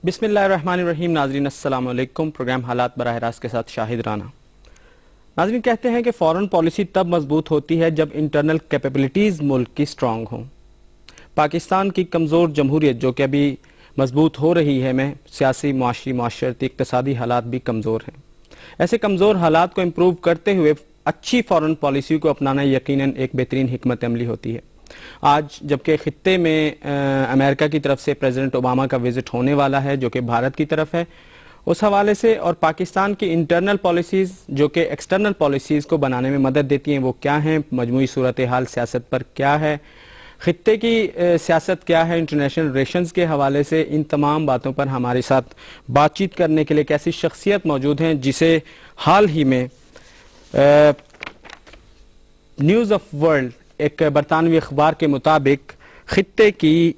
بسم اللہ الرحمن الرحیم. ناظرین السلام علیکم. پروگرام حالات براہ راست کے ساتھ شاہد رانا. ناظرین کہتے ہیں کہ فورن پالیسی تب مضبوط ہوتی ہے جب انٹرنل کیپیبلٹیز ملک کی سٹرونگ ہوں. پاکستان کی کمزور جمہوریت جو کہ ابھی مضبوط ہو رہی ہے میں سیاسی، معاشی، معاشرتی، اقتصادی حالات بھی کمزور ہیں. ایسے کمزور حالات کو امپروو کرتے ہوئے اچھی فورن پالیسی کو اپنانا یقیناً ایک بہترین حکمت عملی ہوتی ہے. آج جبکہ خطے میں امریکہ کی طرف سے پریزیڈنٹ اوباما کا وزٹ ہونے والا ہے جو کہ بھارت کی طرف ہے، اس حوالے سے اور پاکستان کی انٹرنل پالیسیز جو کہ ایکسٹرنل پالیسیز کو بنانے میں مدد دیتی ہیں وہ کیا ہیں، مجموعی صورتحال سیاست پر کیا ہے، خطے کی سیاست کیا ہے، انٹرنیشنل ریلیشنز کے حوالے سے، ان تمام باتوں پر ہمارے ساتھ بات چیت کرنے کے لیے ایک ایسی شخصیت موجود ہیں جسے حال ہی میں نیوز آف ورلڈ ایک برطانوی اخبار کے مطابق خطے کی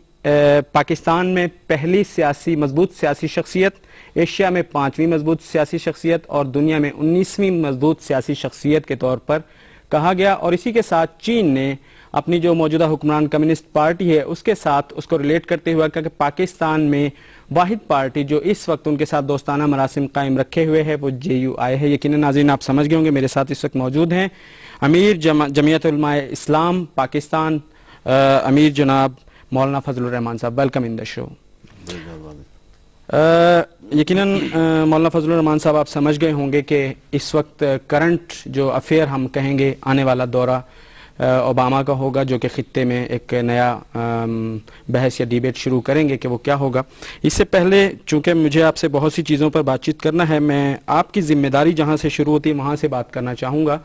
پاکستان میں پہلی مضبوط سیاسی شخصیت، ایشیا میں 5ویں مضبوط سیاسی شخصیت اور دنیا میں 19ویں مضبوط سیاسی شخصیت کے طور پر کہا گیا. اور اسی کے ساتھ چین نے اپنی جو موجودہ حکمران کمیونسٹ پارٹی ہے اس کے ساتھ اس کو ریلیٹ کرتے ہوئے کہ پاکستان میں واحد پارٹی جو اس وقت ان کے ساتھ دوستانہ مراسم قائم رکھے ہوئے ہے وہ JUI ہے. یقیناً ناظرین آپ سمجھ گئے ہوں گے میرے ساتھ اس وقت موجود ہیں امیر جمعیت علماء اسلام پاکستان، امیر جناب مولانا فضل الرحمان صاحب. ویلکم ان دا شو. یقیناً مولانا فضل الرحمان صاحب آپ سمجھ گئے ہوں گے کہ اس وقت کرنٹ جو افیئر ہم کہیں گے آنے والا دورہ اوباما کا ہوگا جو کہ خطے میں ایک نیا بحث یا ڈیبیٹ شروع کریں گے کہ وہ کیا ہوگا. اس سے پہلے چونکہ مجھے آپ سے بہت سی چیزوں پر بات چیت کرنا ہے، میں آپ کی ذمہ داری جہاں سے شروع ہوتی ہے وہاں سے بات کرنا چاہوں گا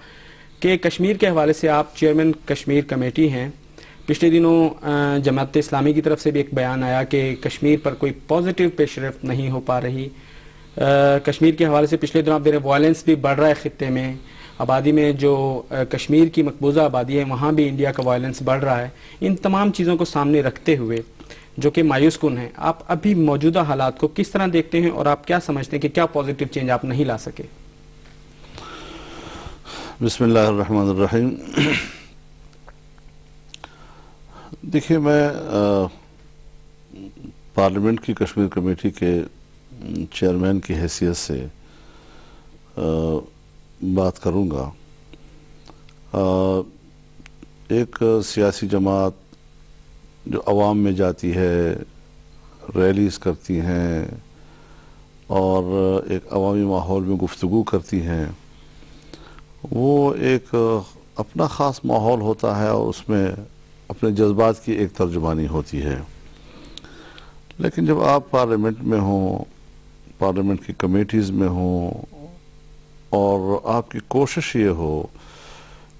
کہ کشمیر کے حوالے سے آپ چیئرمین کشمیر کمیٹی ہیں. پچھلے دنوں جماعت اسلامی کی طرف سے بھی ایک بیان آیا کہ کشمیر پر کوئی پازیٹیو پیش رفت نہیں ہو پا رہی. کشمیر کے حوالے سے پچھلے دنوں آپ دیکھ رہے ہیں وائلنس بھی بڑھ رہا ہے خطے میں، آبادی میں جو کشمیر کی مقبوضہ آبادی ہے وہاں بھی انڈیا کا وائلنس بڑھ رہا ہے. ان تمام چیزوں کو سامنے رکھتے ہوئے جو کہ مایوس کن ہیں، آپ ابھی موجودہ حالات کو کس طرح دیکھتے ہیں اور آپ کیا سمجھتے ہیں کہ کیا پازیٹیو چینج آپ نہیں لا سکے؟ بسم اللہ الرحمن الرحیم. دیکھیے میں پارلیمنٹ کی کشمیر کمیٹی کے چیئرمین کی حیثیت سے بات کروں گا. ایک سیاسی جماعت جو عوام میں جاتی ہے، ریلیز کرتی ہیں اور ایک عوامی ماحول میں گفتگو کرتی ہیں، وہ ایک اپنا خاص ماحول ہوتا ہے اور اس میں اپنے جذبات کی ایک ترجمانی ہوتی ہے. لیکن جب آپ پارلیمنٹ میں ہوں، پارلیمنٹ کی کمیٹیز میں ہوں اور آپ کی کوشش یہ ہو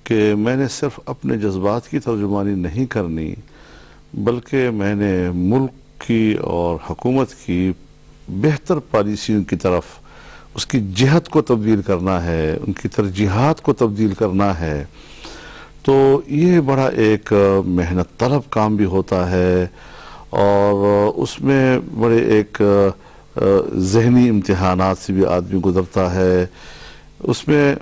کہ میں نے صرف اپنے جذبات کی ترجمانی نہیں کرنی بلکہ میں نے ملک کی اور حکومت کی بہتر پالیسیوں کی طرف اس کی جہت کو تبدیل کرنا ہے، ان کی ترجیحات کو تبدیل کرنا ہے، تو یہ بڑا ایک محنت طلب کام بھی ہوتا ہے اور اس میں بڑے ایک ذہنی امتحانات سے بھی آدمی گزرتا ہے. اس میں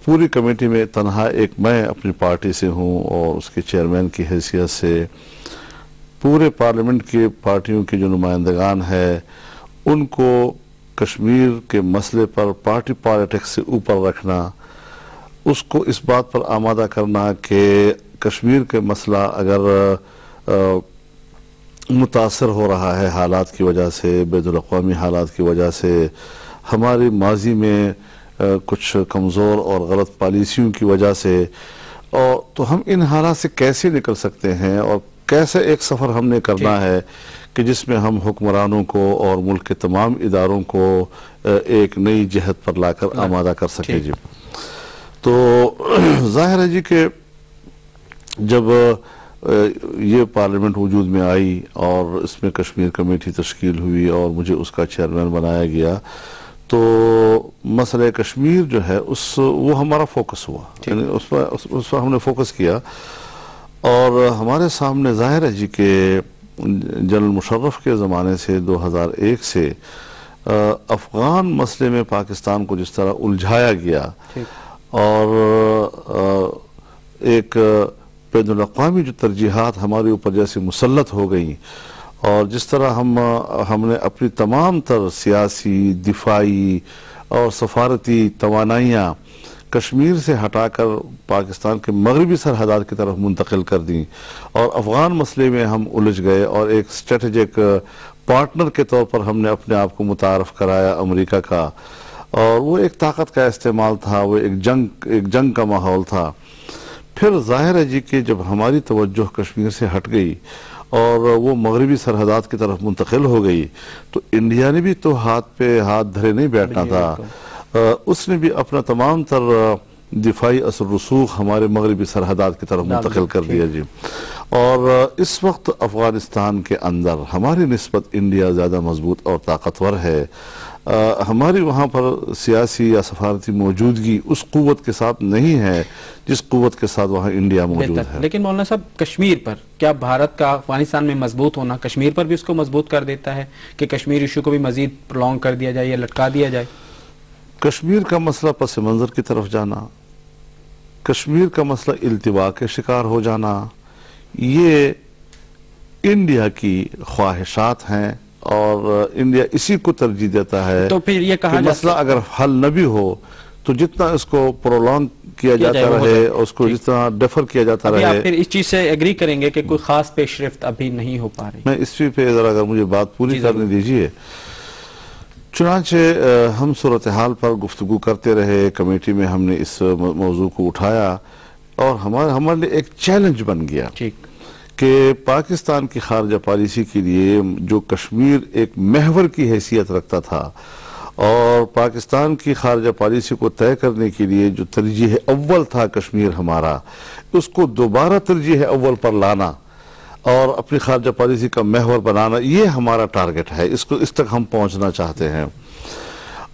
پوری کمیٹی میں تنہا ایک میں اپنی پارٹی سے ہوں اور اس کے چیئرمین کی حیثیت سے پورے پارلیمنٹ کی پارٹیوں کے جو نمائندگان ہیں ان کو کشمیر کے مسئلے پر پارٹی پالیٹکس سے اوپر رکھنا، اس کو اس بات پر آمادہ کرنا کہ کشمیر کے مسئلہ اگر متاثر ہو رہا ہے حالات کی وجہ سے، بین الاقوامی حالات کی وجہ سے، ہماری ماضی میں کچھ کمزور اور غلط پالیسیوں کی وجہ سے، اور تو ہم ان حالات سے کیسے نکل سکتے ہیں اور کیسے ایک سفر ہم نے کرنا ہے کہ جس میں ہم حکمرانوں کو اور ملک کے تمام اداروں کو ایک نئی جہت پر لا کر آمادہ کر سکے. جی تو ظاہر ہے جی کہ جب یہ پارلیمنٹ وجود میں آئی اور اس میں کشمیر کمیٹی تشکیل ہوئی اور مجھے اس کا چیئرمین بنایا گیا تو مسئلہ کشمیر جو ہے وہ ہمارا فوکس ہوا، یعنی اس پر ہم نے فوکس کیا اور ہمارے سامنے ظاہر ہے جی کہ جنرل مشرف کے زمانے سے 2001 سے افغان مسئلے میں پاکستان کو جس طرح الجھایا گیا اور ایک بین الاقوامی جو ترجیحات ہمارے اوپر جیسے مسلط ہو گئیں اور جس طرح ہم نے اپنی تمام تر سیاسی، دفاعی اور سفارتی توانائیاں کشمیر سے ہٹا کر پاکستان کے مغربی سرحدات کی طرف منتقل کر دیں اور افغان مسئلے میں ہم الجھ گئے اور ایک اسٹریٹجک پارٹنر کے طور پر ہم نے اپنے آپ کو متعارف کرایا امریکہ کا، اور وہ ایک طاقت کا استعمال تھا، وہ ایک جنگ کا ماحول تھا. پھر ظاہر ہے جی کہ جب ہماری توجہ کشمیر سے ہٹ گئی اور وہ مغربی سرحدات کی طرف منتقل ہو گئی تو انڈیا نے بھی تو ہاتھ پہ ہاتھ دھرے نہیں بیٹھنا تھا. اس نے بھی اپنا تمام تر دفاعی اثر رسوخ ہمارے مغربی سرحدات کی طرف منتقل کر دیا جی. اور اس وقت افغانستان کے اندر ہماری نسبت انڈیا زیادہ مضبوط اور طاقتور ہے. ہماری وہاں پر سیاسی یا سفارتی موجودگی اس قوت کے ساتھ نہیں ہے جس قوت کے ساتھ وہاں انڈیا موجود ہے. لیکن مولانا صاحب، کشمیر پر کیا بھارت کا افغانستان میں مضبوط ہونا کشمیر پر بھی اس کو مضبوط کر دیتا ہے کہ کشمیر ایشو کو بھی مزید پرولونگ کر دیا جائے یا لٹکا دیا جائے؟ کشمیر کا مسئلہ پس منظر کی طرف جانا، کشمیر کا مسئلہ التوا کے شکار ہو جانا، یہ انڈیا کی خواہشات ہیں اور انڈیا اسی کو ترجیح دیتا ہے. تو پھر یہ کہا کہ مسئلہ اگر حل نہ بھی ہو تو جتنا اس کو پرولونگ کیا جاتا رہے، اس کو جتنا ڈیفر کیا جاتا رہے. آپ پھر اس چیز سے ایگری کریں گے کہ کوئی خاص پیش رفت ابھی نہیں ہو پا رہی؟ میں اس پہ ذرا اگر مجھے بات پوری کرنے دیجئے. چنانچہ ہم صورتحال پر گفتگو کرتے رہے، کمیٹی میں ہم نے اس موضوع کو اٹھایا اور ہمارے لیے ایک چیلنج بن گیا کہ پاکستان کی خارجہ پالیسی کے لیے جو کشمیر ایک محور کی حیثیت رکھتا تھا اور پاکستان کی خارجہ پالیسی کو طے کرنے کے لیے جو ترجیح اول تھا کشمیر ہمارا، اس کو دوبارہ ترجیح اول پر لانا اور اپنی خارجہ پالیسی کا محور بنانا، یہ ہمارا ٹارگٹ ہے. اس تک ہم پہنچنا چاہتے ہیں.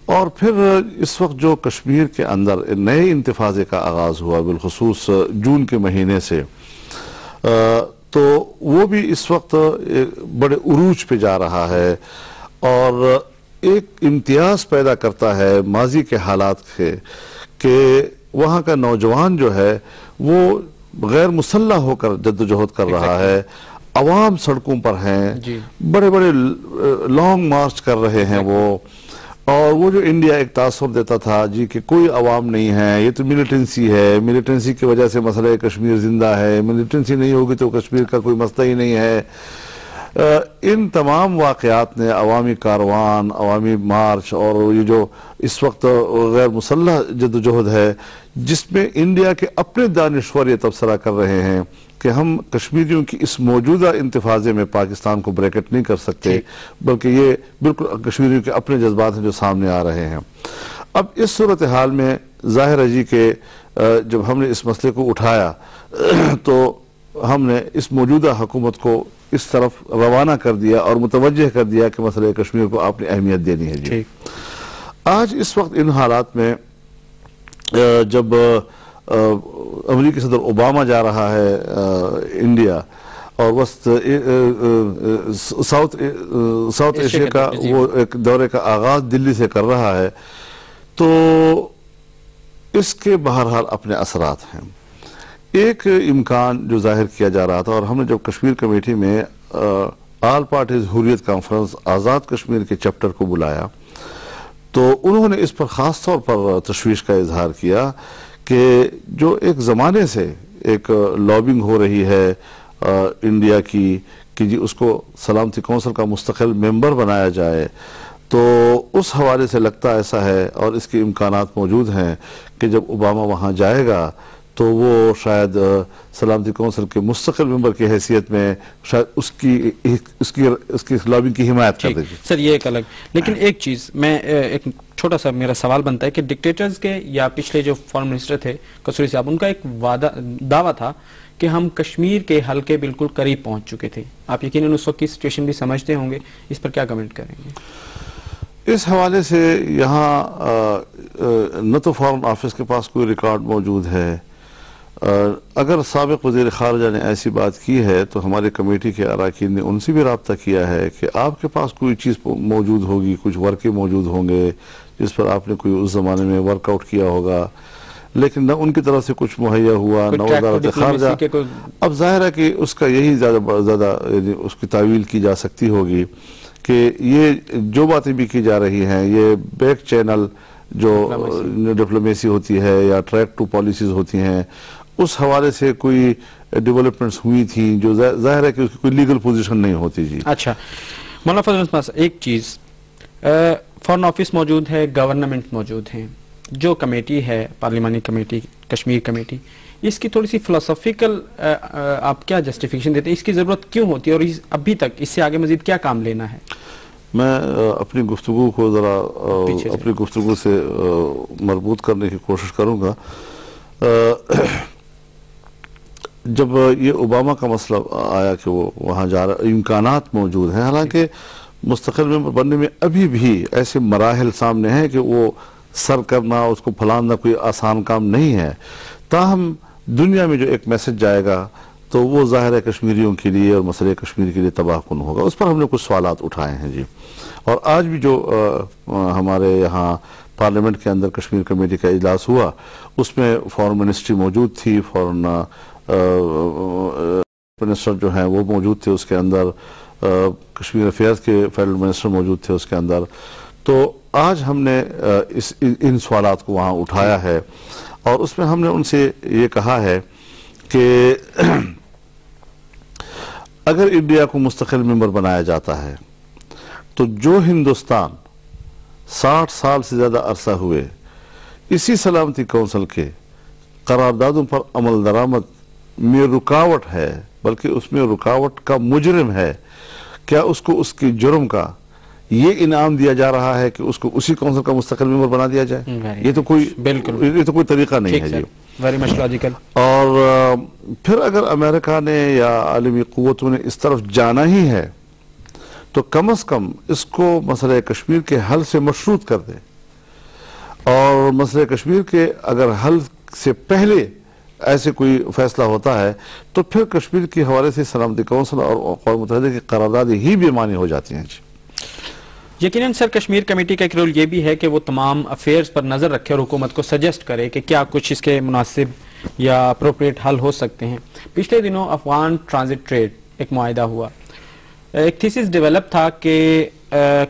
اور پھر اس وقت جو کشمیر کے اندر نئے انتفاضے کا آغاز ہوا بالخصوص جون کے مہینے سے، تو وہ بھی اس وقت بڑے عروج پہ جا رہا ہے اور ایک امتیاز پیدا کرتا ہے ماضی کے حالات سے کہ وہاں کا نوجوان جو ہے وہ غیر مسلح ہو کر جدوجہد کر رہا ہے، عوام سڑکوں پر ہیں، بڑے بڑے لانگ مارچ کر رہے ہیں وہ. اور وہ جو انڈیا ایک تاثر دیتا تھا جی کہ کوئی عوام نہیں ہے، یہ تو ملیٹنسی ہے، ملیٹنسی کی وجہ سے مسئلہ کشمیر زندہ ہے، ملیٹنسی نہیں ہوگی تو کشمیر کا کوئی مسئلہ ہی نہیں ہے. ان تمام واقعات نے عوامی کاروان، عوامی مارچ اور یہ جو اس وقت غیر مسلح جدوجہد ہے جس میں انڈیا کے اپنے دانشور یہ تبصرہ کر رہے ہیں کہ ہم کشمیریوں کی اس موجودہ انتفاضے میں پاکستان کو بریکٹ نہیں کر سکتے، بلکہ یہ بالکل کشمیریوں کے اپنے جذبات ہیں جو سامنے آ رہے ہیں. اب اس صورتحال میں ظاہر ہے جی کہ جب ہم نے اس مسئلے کو اٹھایا تو ہم نے اس موجودہ حکومت کو اس طرف روانہ کر دیا اور متوجہ کر دیا کہ مسئلہ کشمیر کو آپ نے اہمیت دینی ہے جی. آج اس وقت ان حالات میں جب امریکی صدر اوباما جا رہا ہے انڈیا اور ساؤتھ ایشیا کا وہ ایک دورے کا آغاز دلی سے کر رہا ہے تو اس کے بہرحال اپنے اثرات ہیں. ایک امکان جو ظاہر کیا جا رہا تھا اور ہم نے جب کشمیر کمیٹی میں آل پارٹیز حریت کانفرنس آزاد کشمیر کے چیپٹر کو بلایا تو انہوں نے اس پر خاص طور پر تشویش کا اظہار کیا کہ جو ایک زمانے سے ایک لابنگ ہو رہی ہے انڈیا کی کہ جی اس کو سلامتی کونسل کا مستقل ممبر بنایا جائے، تو اس حوالے سے لگتا ایسا ہے اور اس کے امکانات موجود ہیں کہ جب اوباما وہاں جائے گا تو وہ شاید سلامتی کونسل کے مستقل ممبر کی حیثیت میں شاید اس کی لابنگ کی حمایت کر دے گی. سر یہ ایک الگ، لیکن ایک چیز میں ایک چھوٹا سا میرا سوال بنتا ہے کہ ڈکٹیٹرز کے یا پچھلے جو فارن منسٹر تھے قصوری صاحب، ان کا ایک دعویٰ تھا کہ ہم کشمیر کے حل کے بالکل قریب پہنچ چکے تھے. آپ یقیناً اس وقت کی سچویشن بھی سمجھتے ہوں گے، اس پر کیا کمنٹ کریں گے؟ اس حوالے سے یہاں نہ تو فارن آفس کے پاس کوئی ریکارڈ موجود ہے. اگر سابق وزیر خارجہ نے ایسی بات کی ہے تو ہمارے کمیٹی کے اراکین نے ان سے بھی رابطہ کیا ہے کہ آپ کے پاس کوئی چیز موجود ہوگی، کچھ ورکے موجود ہوں گے جس پر آپ نے کوئی اس زمانے میں ورک آؤٹ کیا ہوگا. لیکن نہ ان کی طرف سے کچھ مہیا ہوا نہ وزارت خارجہ. اب ظاہر ہے کہ اس کا یہی زیادہ اس کی تعویل کی جا سکتی ہوگی کہ یہ جو باتیں بھی کی جا رہی ہیں یہ بیک چینل جو ڈپلومیسی ہوتی ہے یا ٹریک ٹو پالیسیز ہوتی ہیں اس حوالے سے کوئی ڈیولپمنٹس ہوئی تھیں جو ظاہر ہے کہ اس کی کوئی لیگل پوزیشن نہیں ہوتی. جی اچھا مولانا فضل الرحمان، ایک چیز، فارن آفس موجود ہے، گورنمنٹ موجود ہیں، جو کمیٹی ہے پارلیمانی کمیٹی کشمیر کمیٹی، اس کی تھوڑی سی فلسفیکل آپ کیا جسٹیفیکیشن دیتے ہیں؟ اس کی ضرورت کیوں ہوتی ہے اور ابھی تک اس سے آگے مزید کیا کام لینا ہے؟ میں اپنی گفتگو کو ذرا اپنی گفتگو سے مربوط کرنے کی کوشش کروں گا. جب یہ اوباما کا مسئلہ آیا کہ وہ وہاں جا رہا، امکانات موجود ہیں، حالانکہ مستقل ممبر بننے میں ابھی بھی ایسے مراحل سامنے ہیں کہ وہ سر کرنا، اس کو پھلانا کوئی آسان کام نہیں ہے. تاہم دنیا میں جو ایک میسج جائے گا تو وہ ظاہر ہے کشمیریوں کے لیے اور مسئلہ کشمیر کے لیے تباہ کن ہوگا. اس پر ہم نے کچھ سوالات اٹھائے ہیں. جی اور آج بھی جو ہمارے یہاں پارلیمنٹ کے اندر کشمیر کمیٹی کا اجلاس ہوا اس میں فارن منسٹری موجود تھی، فارن منسٹر جو ہیں وہ موجود تھے اس کے اندر، کشمیر افیئرز کے فیڈرل منسٹر موجود تھے اس کے اندر. تو آج ہم نے ان سوالات کو وہاں اٹھایا ہے اور اس میں ہم نے ان سے یہ کہا ہے کہ اگر انڈیا کو مستقل ممبر بنایا جاتا ہے تو جو ہندوستان 60 سال سے زیادہ عرصہ ہوئے اسی سلامتی کونسل کے قراردادوں پر عمل درآمد میں رکاوٹ ہے، بلکہ اس میں رکاوٹ کا مجرم ہے، کیا اس کو اس کی جرم کا یہ انعام دیا جا رہا ہے کہ اس کو اسی کونسل کا مستقل ممبر بنا دیا جائے؟ یہ تو کوئی طریقہ نہیں ہے. جی ویری مچ لاجیکل. اور پھر اگر امریکہ نے یا عالمی قوتوں نے اس طرف جانا ہی ہے تو کم از کم اس کو مسئلہ کشمیر کے حل سے مشروط کر دے، اور مسئلہ کشمیر کے اگر حل سے پہلے ایسے کوئی فیصلہ ہوتا ہے تو پھر کشمیر کے حوالے سے سلامتی کونسل اور اقوام متحدہ کی قرارداد ہی بے معنی ہو جاتی ہیں. یقیناً سر کشمیر کمیٹی کا ایک رول یہ بھی ہے کہ وہ تمام افیئرز پر نظر رکھے اور حکومت کو سجیسٹ کرے کہ کیا کچھ اس کے مناسب یا اپروپریٹ حل ہو سکتے ہیں. پچھلے دنوں افغان ٹرانزٹ ٹریڈ ایک معاہدہ ہوا، ایک تھیسس ڈیولپ تھا کہ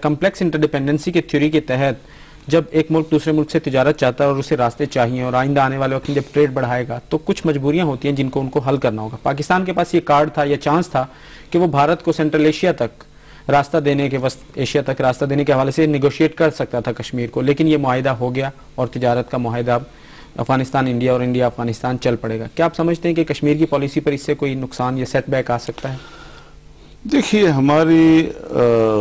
کمپلیکس انٹرڈیپینڈنسی کے تھیوری کے تحت جب ایک ملک دوسرے ملک سے تجارت چاہتا ہے اور اسے راستے چاہیے اور آئندہ آنے والے وقت میں جب ٹریڈ بڑھائے گا تو کچھ مجبوریاں ہوتی ہیں جن کو ان کو حل کرنا ہوگا. پاکستان کے پاس یہ کارڈ تھا یا چانس تھا کہ وہ بھارت کو سینٹرل ایشیا تک راستہ دینے کے وسط ایشیا تک راستہ دینے کے حوالے سے نیگوشیٹ کر سکتا تھا کشمیر کو، لیکن یہ معاہدہ ہو گیا اور تجارت کا معاہدہ افغانستان انڈیا اور انڈیا افغانستان چل پڑے گا. کیا آپ سمجھتے ہیں کہ کشمیر کی پالیسی پر اس سے کوئی نقصان یا سیٹ بیک آ سکتا ہے؟ دیکھیے ہماری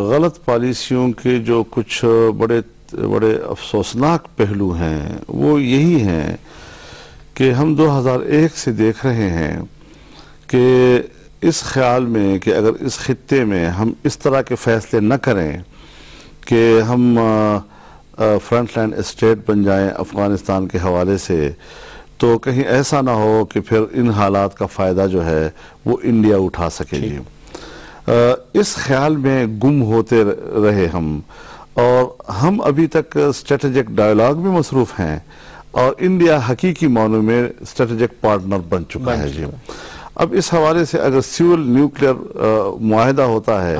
غلط پالیسیوں کے جو کچھ بڑے افسوسناک پہلو ہیں وہ یہی ہیں کہ ہم 2001 سے دیکھ رہے ہیں کہ اس خیال میں کہ اگر اس خطے میں ہم اس طرح کے فیصلے نہ کریں کہ ہم فرنٹ لائن اسٹیٹ بن جائیں افغانستان کے حوالے سے تو کہیں ایسا نہ ہو کہ پھر ان حالات کا فائدہ جو ہے وہ انڈیا اٹھا سکے. جی اس خیال میں گم ہوتے رہے ہم، اور ہم ابھی تک اسٹریٹجک ڈائیلاگ میں مصروف ہیں اور انڈیا حقیقی معنوں میں اسٹریٹجک پارٹنر بن چکا ہے. جی اب اس حوالے سے اگر سیول نیوکلیئر معاہدہ ہوتا ہے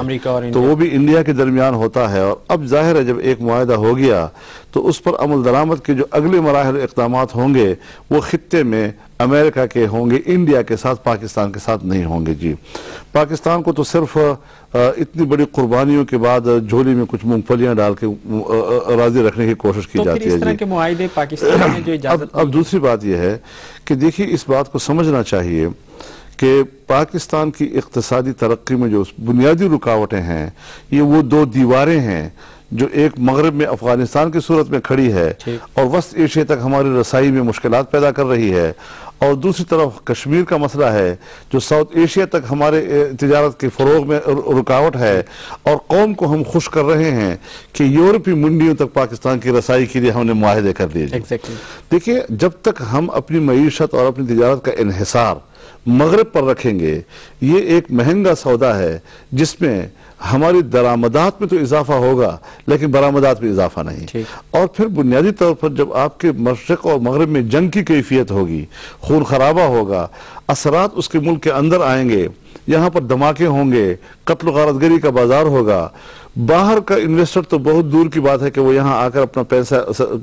تو وہ بھی انڈیا کے درمیان ہوتا ہے، اور اب ظاہر ہے جب ایک معاہدہ ہو گیا تو اس پر عمل درآمد کے جو اگلے مراحل اقدامات ہوں گے وہ خطے میں امریکہ کے ہوں گے، انڈیا کے ساتھ، پاکستان کے ساتھ نہیں ہوں گے. جی پاکستان کو تو صرف اتنی بڑی قربانیوں کے بعد جھولی میں کچھ مونگ پھلیاں ڈال کے راضی رکھنے کی کوشش کی جاتی ہے. اس طرح کے معاہدے پاکستان میں جو اجازت اب دوسری بات یہ ہے کہ دیکھیے اس بات کو سمجھنا چاہیے کہ پاکستان کی اقتصادی ترقی میں جو بنیادی رکاوٹیں ہیں یہ وہ دو دیواریں ہیں، جو ایک مغرب میں افغانستان کی صورت میں کھڑی ہے اور وسط ایشیا تک ہماری رسائی میں مشکلات پیدا کر رہی ہے، اور دوسری طرف کشمیر کا مسئلہ ہے جو ساؤتھ ایشیا تک ہمارے تجارت کے فروغ میں رکاوٹ ہے، اور قوم کو ہم خوش کر رہے ہیں کہ یورپی منڈیوں تک پاکستان کی رسائی کے لیے ہم نے معاہدے کر دیے. دیکھیے جب تک ہم اپنی معیشت اور اپنی تجارت کا انحصار مغرب پر رکھیں گے، یہ ایک مہنگا سودا ہے جس میں ہماری درآمدات میں تو اضافہ ہوگا لیکن برآمدات میں اضافہ نہیں۔ اور پھر بنیادی طور پر جب آپ کے مشرق اور مغرب میں جنگ کی کیفیت ہوگی، خون خرابہ ہوگا، اثرات اس کے ملک کے اندر آئیں گے، یہاں پر دھماکے ہوں گے، قتل و غارت گری کا بازار ہوگا، باہر کا انویسٹر تو بہت دور کی بات ہے کہ وہ یہاں آ کر اپنا پیسہ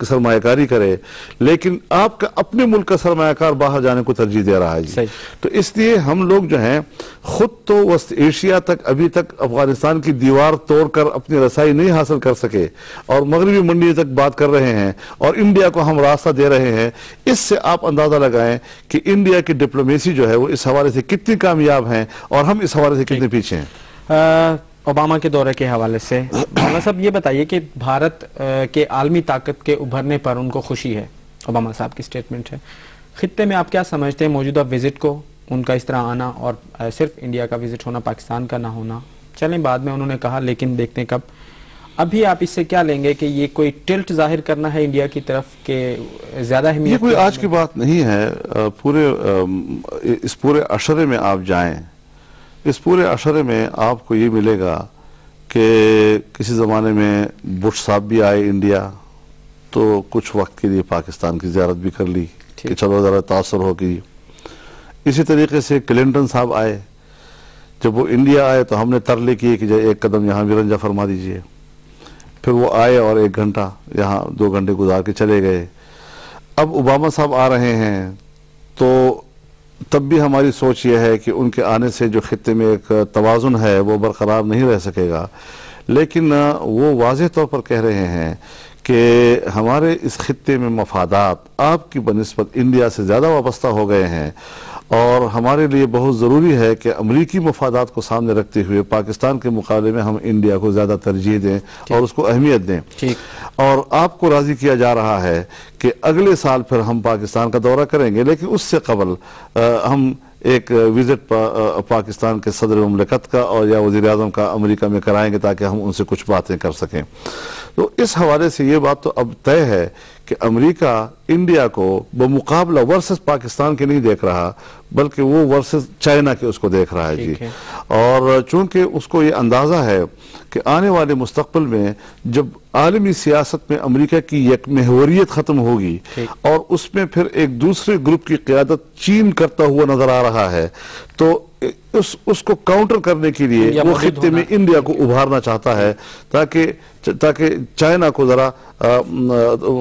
سرمایہ کاری کرے، لیکن آپ کا اپنے ملک کا سرمایہ کار باہر جانے کو ترجیح دے رہا ہے جی۔ تو اس لیے ہم لوگ جو ہیں خود تو وسط ایشیا تک ابھی تک افغانستان کی دیوار توڑ کر اپنی رسائی نہیں حاصل کر سکے، اور مغربی منڈی تک بات کر رہے ہیں اور انڈیا کو ہم راستہ دے رہے ہیں۔ اس سے آپ اندازہ لگائیں کہ انڈیا کی ڈپلومیسی جو ہے وہ اس حوالے سے کتنی کامیاب ہیں اور ہم اس حوالے سے کتنے پیچھے ہیں۔ اوباما کے دورے کے حوالے سے مولانا صاحب یہ بتائیے کہ بھارت کے عالمی طاقت کے ابھرنے پر ان کو خوشی ہے، اوباما صاحب کی سٹیٹمنٹ ہے، خطے میں آپ کیا سمجھتے ہیں موجودہ وزٹ کو، ان کا اس طرح آنا اور صرف انڈیا کا وزٹ ہونا، پاکستان کا نہ ہونا؟ چلیں بعد میں انہوں نے کہا لیکن دیکھتے ہیں کب۔ ابھی آپ اس سے کیا لیں گے کہ یہ کوئی ٹلٹ ظاہر کرنا ہے انڈیا کی طرف کہ زیادہ اہمیت؟ یہ کوئی آج کی بات نہیں ہے، اس پورے عشرے میں آپ جائیں، اس پورے عشرے میں آپ کو یہ ملے گا کہ کسی زمانے میں بش صاحب بھی آئے انڈیا تو کچھ وقت کے لیے پاکستان کی زیارت بھی کر لی کہ چلو ذرا تاثر ہوگی۔ اسی طریقے سے کلنٹن صاحب آئے، جب وہ انڈیا آئے تو ہم نے ترلے کیے کہ ایک قدم یہاں بھی رنجا فرما دیجئے، پھر وہ آئے اور 1 گھنٹہ یہاں 2 گھنٹے گزار کے چلے گئے۔ اب اوباما صاحب آ رہے ہیں تو تب بھی ہماری سوچ یہ ہے کہ ان کے آنے سے جو خطے میں ایک توازن ہے وہ برقرار نہیں رہ سکے گا، لیکن وہ واضح طور پر کہہ رہے ہیں کہ ہمارے اس خطے میں مفادات آپ کی بنسبت انڈیا سے زیادہ وابستہ ہو گئے ہیں، اور ہمارے لیے بہت ضروری ہے کہ امریکی مفادات کو سامنے رکھتے ہوئے پاکستان کے مقابلے میں ہم انڈیا کو زیادہ ترجیح دیں اور اس کو اہمیت دیں۔ اور آپ کو راضی کیا جا رہا ہے کہ اگلے سال پھر ہم پاکستان کا دورہ کریں گے، لیکن اس سے قبل ہم ایک وزٹ پاکستان کے صدر مملکت کا اور یا وزیر اعظم کا امریکہ میں کرائیں گے تاکہ ہم ان سے کچھ باتیں کر سکیں۔ تو اس حوالے سے یہ بات تو اب طے ہے کہ امریکہ انڈیا کو بمقابلہ ورسز پاکستان کے نہیں دیکھ رہا بلکہ وہ ورسز چائنا کے اس کو دیکھ رہا ہے جی۔ اور چونکہ اس کو یہ اندازہ ہے کہ آنے والے مستقبل میں جب عالمی سیاست میں امریکہ کی یک محوریت ختم ہوگی اور اس میں پھر ایک دوسرے گروپ کی قیادت چین کرتا ہوا نظر آ رہا ہے، تو اس کو کاؤنٹر کرنے کے لیے وہ خطے میں انڈیا کو ابھارنا چاہتا ہے تاکہ چائنا کو ذرا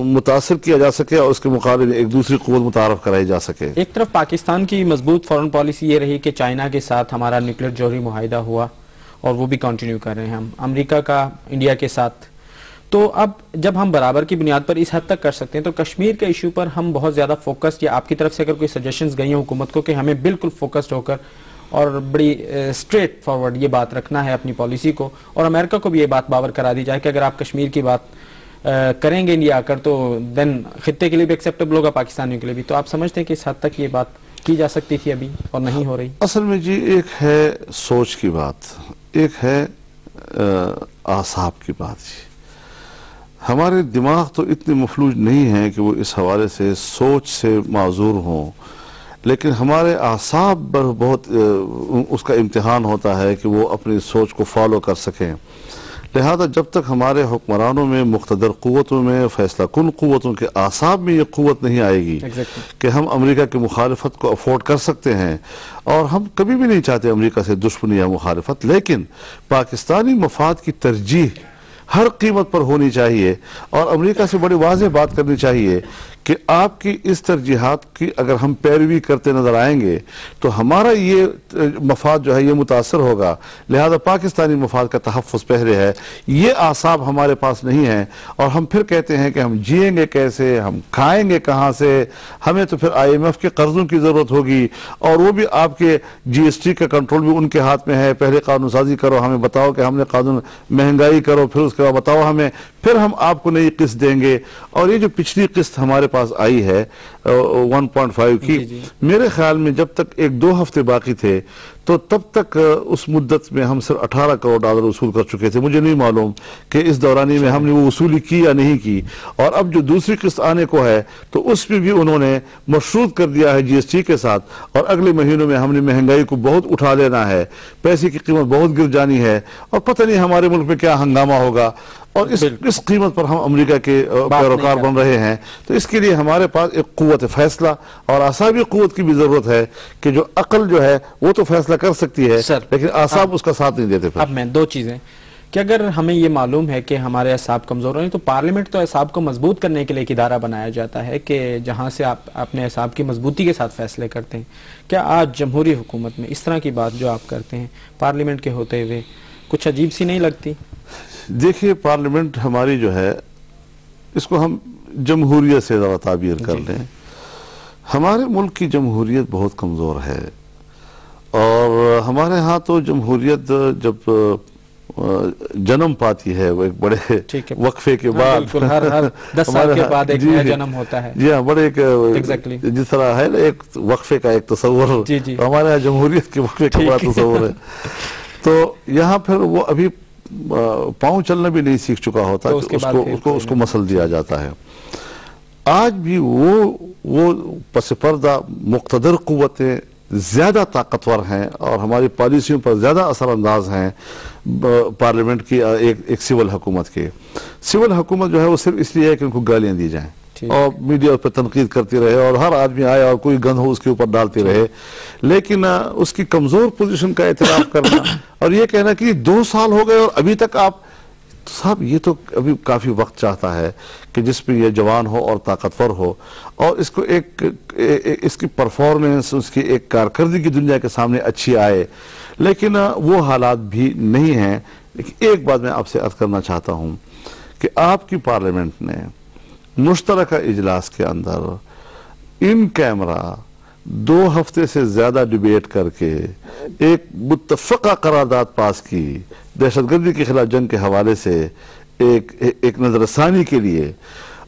متاثر کیا جا سکے اور اس کے مقابلے میں ایک دوسری قوت متعارف کرائی جا سکے۔ ایک طرف پاکستان کی مضبوط فورن پالیسی یہ رہی کہ چائنا کے ساتھ ہمارا نیوکلیر جوہری معاہدہ ہوا اور وہ بھی کنٹینیو کر رہے ہیں ہم، امریکہ کا انڈیا کے ساتھ۔ تو اب جب ہم برابر کی بنیاد پر اس حد تک کر سکتے ہیں تو کشمیر کے ایشو پر ہم بہت زیادہ فوکس، یا آپ کی طرف سے اگر کوئی سجیشنز گئی ہیں حکومت کو کہ ہمیں بالکل فوکسڈ ہو کر اور بڑی اسٹریٹ فارورڈ یہ بات رکھنا ہے اپنی پالیسی کو، اور امریکہ کو بھی یہ بات باور کرا دی جائے کہ اگر آپ کشمیر کی بات کریں گے انڈیا آ کر تو دین خطے کے لیے بھی ایکسیپٹیبل ہوگا، پاکستانیوں کے لیے بھی، تو آپ سمجھتے ہیں کہ اس حد تک یہ بات کی جا سکتی تھی ابھی اور نہیں ہو رہی؟ اصل میں جی ایک ہے سوچ کی بات، ایک ہے اعصاب کی بات جی۔ ہمارے دماغ تو اتنے مفلوج نہیں ہیں کہ وہ اس حوالے سے سوچ سے معذور ہوں، لیکن ہمارے اعصاب پر بہت اس کا امتحان ہوتا ہے کہ وہ اپنی سوچ کو فالو کر سکیں۔ لہذا جب تک ہمارے حکمرانوں میں، مقتدر قوتوں میں، فیصلہ کن قوتوں کے اعصاب میں یہ قوت نہیں آئے گی کہ ہم امریکہ کی مخالفت کو افورڈ کر سکتے ہیں، اور ہم کبھی بھی نہیں چاہتے امریکہ سے دشمنی یا مخالفت، لیکن پاکستانی مفاد کی ترجیح ہر قیمت پر ہونی چاہیے، اور امریکہ سے بڑی واضح بات کرنی چاہیے کہ آپ کی اس ترجیحات کی اگر ہم پیروی کرتے نظر آئیں گے تو ہمارا یہ مفاد جو ہے یہ متاثر ہوگا، لہذا پاکستانی مفاد کا تحفظ پہلے ہے۔ یہ اعصاب ہمارے پاس نہیں ہیں، اور ہم پھر کہتے ہیں کہ ہم جئیں گے کیسے، ہم کھائیں گے کہاں سے، ہمیں تو پھر IMF کے قرضوں کی ضرورت ہوگی، اور وہ بھی آپ کے GST کا کنٹرول بھی ان کے ہاتھ میں ہے۔ پہلے قانون سازی کرو، ہمیں بتاؤ کہ ہم نے قانون، مہنگائی کرو، پھر اس کے بعد بتاؤ ہمیں، پھر ہم آپ کو نئی قسط دیں گے، اور یہ جو پچھلی قسط ہمارے پاس آئی ہے 1.5 کی، میرے خیال میں جب تک 1-2 ہفتے باقی تھے تو تب تک اس مدت میں ہم صرف 18 کروڑ ڈالر وصول کر چکے تھے. مجھے نہیں معلوم کہ اس دورانی میں ہم نے وہ وصولی کی یا نہیں کی. اور اب جو دوسری قسط آنے کو ہے تو اس میں بھی انہوں نے مشروط کر دیا ہے GST کے ساتھ، اور اگلے مہینوں میں ہم نے مہنگائی کو بہت اٹھا لینا ہے، پیسے کی قیمت بہت گر جانی ہے، اور پتہ نہیں ہمارے ملک میں کیا ہنگامہ ہوگا، اور اس قیمت پر ہم امریکہ کے پیروکار بن رہے ہیں. تو اس کے لیے ہمارے پاس ایک قوت فیصلہ اور اعصابی قوت کی بھی ضرورت ہے کہ جو عقل جو ہے وہ تو فیصلہ کر سکتی ہے لیکن اعصاب اس کا ساتھ نہیں دیتے. اب میں 2 چیزیں کہ اگر ہمیں یہ معلوم ہے کہ ہمارے اعصاب کمزور ہیں تو پارلیمنٹ تو اعصاب کو مضبوط کرنے کے لیے ایک ادارہ بنایا جاتا ہے کہ جہاں سے آپ اپنے اعصاب کی مضبوطی کے ساتھ فیصلے کرتے ہیں. کیا آج جمہوری حکومت میں اس طرح کی بات جو آپ کرتے ہیں پارلیمنٹ کے ہوتے ہوئے کچھ عجیب سی نہیں لگتی؟ دیکھیے پارلیمنٹ ہماری جو ہے اس کو ہم جمہوریت سے ذرا تعبیر کر لیں. ہمارے ملک کی جمہوریت بہت کمزور ہے، اور ہمارے ہاں تو جمہوریت جب جنم پاتی ہے وہ ایک بڑے وقفے کے بعد، ہر 10 سال کے بعد ایک نیا جنم ہوتا ہے. جی ہاں، بڑے ایک جس طرح ہے نا ایک وقفے کا ایک تصور، ہمارے یہاں جمہوریت کے وقفے کا بڑا تصور ہے. تو یہاں پھر وہ ابھی پاؤں چلنا بھی نہیں سیکھ چکا ہوتا کہ اس کو مسل دیا جاتا ہے. آج بھی وہ پس پردہ مقتدر قوتیں زیادہ طاقتور ہیں اور ہماری پالیسیوں پر زیادہ اثر انداز ہیں پارلیمنٹ کی ایک سول حکومت کے. سول حکومت جو ہے وہ صرف اس لیے ہے کہ ان کو گالیاں دی جائیں اور میڈیا اس پر تنقید کرتی رہے اور ہر آدمی آئے اور کوئی گند ہو اس کے اوپر ڈالتی رہے، لیکن اس کی کمزور پوزیشن کا اعتراف کرنا اور یہ کہنا کہ 2 سال ہو گئے اور ابھی تک آپ صاحب، یہ تو ابھی کافی وقت چاہتا ہے کہ جس میں یہ جوان ہو اور طاقتور ہو اور اس کو اس کی پرفارمنس، اس کی ایک کارکردگی دنیا کے سامنے اچھی آئے، لیکن وہ حالات بھی نہیں ہیں. لیکن ایک بات میں آپ سے عرض کرنا چاہتا ہوں کہ آپ کی پارلیمنٹ نے مشترکہ اجلاس کے اندر ان کیمرہ 2 ہفتے سے زیادہ ڈیبیٹ کر کے ایک متفقہ قرارداد پاس کی، دہشت گردی کے خلاف جنگ کے حوالے سے ایک نظر ثانی کے لیے،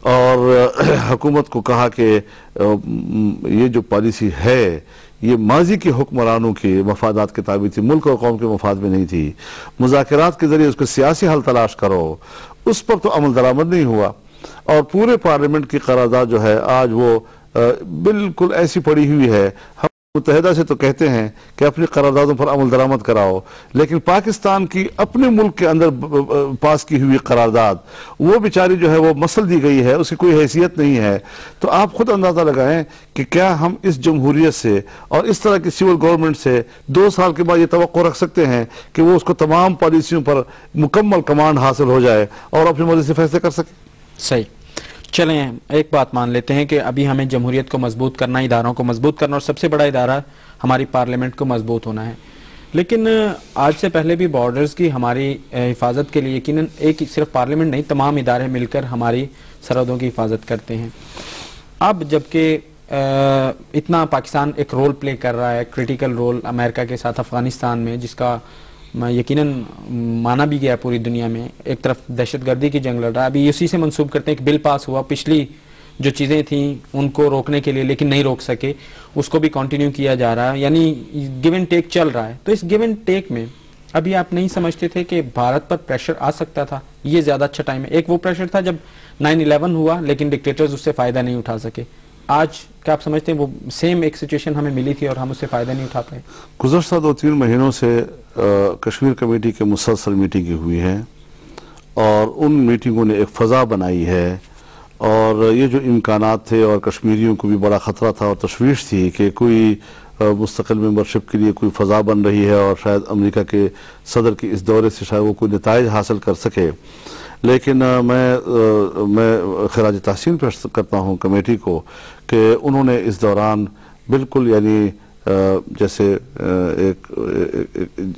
اور حکومت کو کہا کہ یہ جو پالیسی ہے یہ ماضی کے حکمرانوں کے مفادات کے تابع تھی، ملک اور قوم کے مفاد میں نہیں تھی، مذاکرات کے ذریعے اس کو سیاسی حل تلاش کرو. اس پر تو عمل درآمد نہیں ہوا، اور پورے پارلیمنٹ کی قرارداد جو ہے آج وہ بالکل ایسی پڑی ہوئی ہے. ہم متحدہ سے تو کہتے ہیں کہ اپنی قراردادوں پر عمل درآمد کراؤ، لیکن پاکستان کی اپنے ملک کے اندر پاس کی ہوئی قرارداد وہ بیچاری جو ہے وہ مسل دی گئی ہے، اس کی کوئی حیثیت نہیں ہے. تو آپ خود اندازہ لگائیں کہ کیا ہم اس جمہوریت سے اور اس طرح کی سول گورنمنٹ سے 2 سال کے بعد یہ توقع رکھ سکتے ہیں کہ وہ اس کو تمام پالیسیوں پر مکمل کمانڈ حاصل ہو جائے اور اپنی مرضی سے فیصلے کر سکے؟ صحیح. چلیں ایک بات مان لیتے ہیں کہ ابھی ہمیں جمہوریت کو مضبوط کرنا، اداروں کو مضبوط کرنا، اور سب سے بڑا ادارہ ہماری پارلیمنٹ کو مضبوط ہونا ہے. لیکن آج سے پہلے بھی بارڈرز کی ہماری حفاظت کے لیے یقیناً ایک صرف پارلیمنٹ نہیں، تمام ادارے مل کر ہماری سرحدوں کی حفاظت کرتے ہیں. اب جبکہ اتنا پاکستان ایک رول پلے کر رہا ہے، کریٹیکل رول امریکہ کے ساتھ افغانستان میں، جس کا یقیناً مانا بھی گیا پوری دنیا میں، ایک طرف دہشت گردی کی جنگ لڑ رہا ہے. ابھی اسی سے منسوب کرتے ہیں ایک بل پاس ہوا پچھلی جو چیزیں تھیں ان کو روکنے کے لیے، لیکن نہیں روک سکے، اس کو بھی کنٹینیو کیا جا رہا ہے، یعنی گیو اینڈ ٹیک چل رہا ہے. تو اس گیو اینڈ ٹیک میں ابھی آپ نہیں سمجھتے تھے کہ بھارت پر پریشر آ سکتا تھا؟ یہ زیادہ اچھا ٹائم ہے. ایک وہ پریشر تھا جب 9/11 ہوا لیکن ڈکٹیٹرز اس سے فائدہ نہیں اٹھا سکے. آج کیا آپ سمجھتے ہیں وہ سیم ایک سچویشن ہمیں ملی تھی اور ہم اس سے فائدہ نہیں اٹھا پائے؟ گزشتہ 2-3 مہینوں سے کشمیر کمیٹی کے مسلسل میٹنگیں ہوئی ہیں اور ان میٹنگوں نے ایک فضا بنائی ہے، اور یہ جو امکانات تھے اور کشمیریوں کو بھی بڑا خطرہ تھا اور تشویش تھی کہ کوئی مستقل ممبرشپ کے لیے کوئی فضا بن رہی ہے اور شاید امریکہ کے صدر کے اس دورے سے شاید وہ کوئی نتائج حاصل کر سکے. لیکن میں خراج تحسین پیش کرتا ہوں کمیٹی کو کہ انہوں نے اس دوران بالکل یعنی جیسے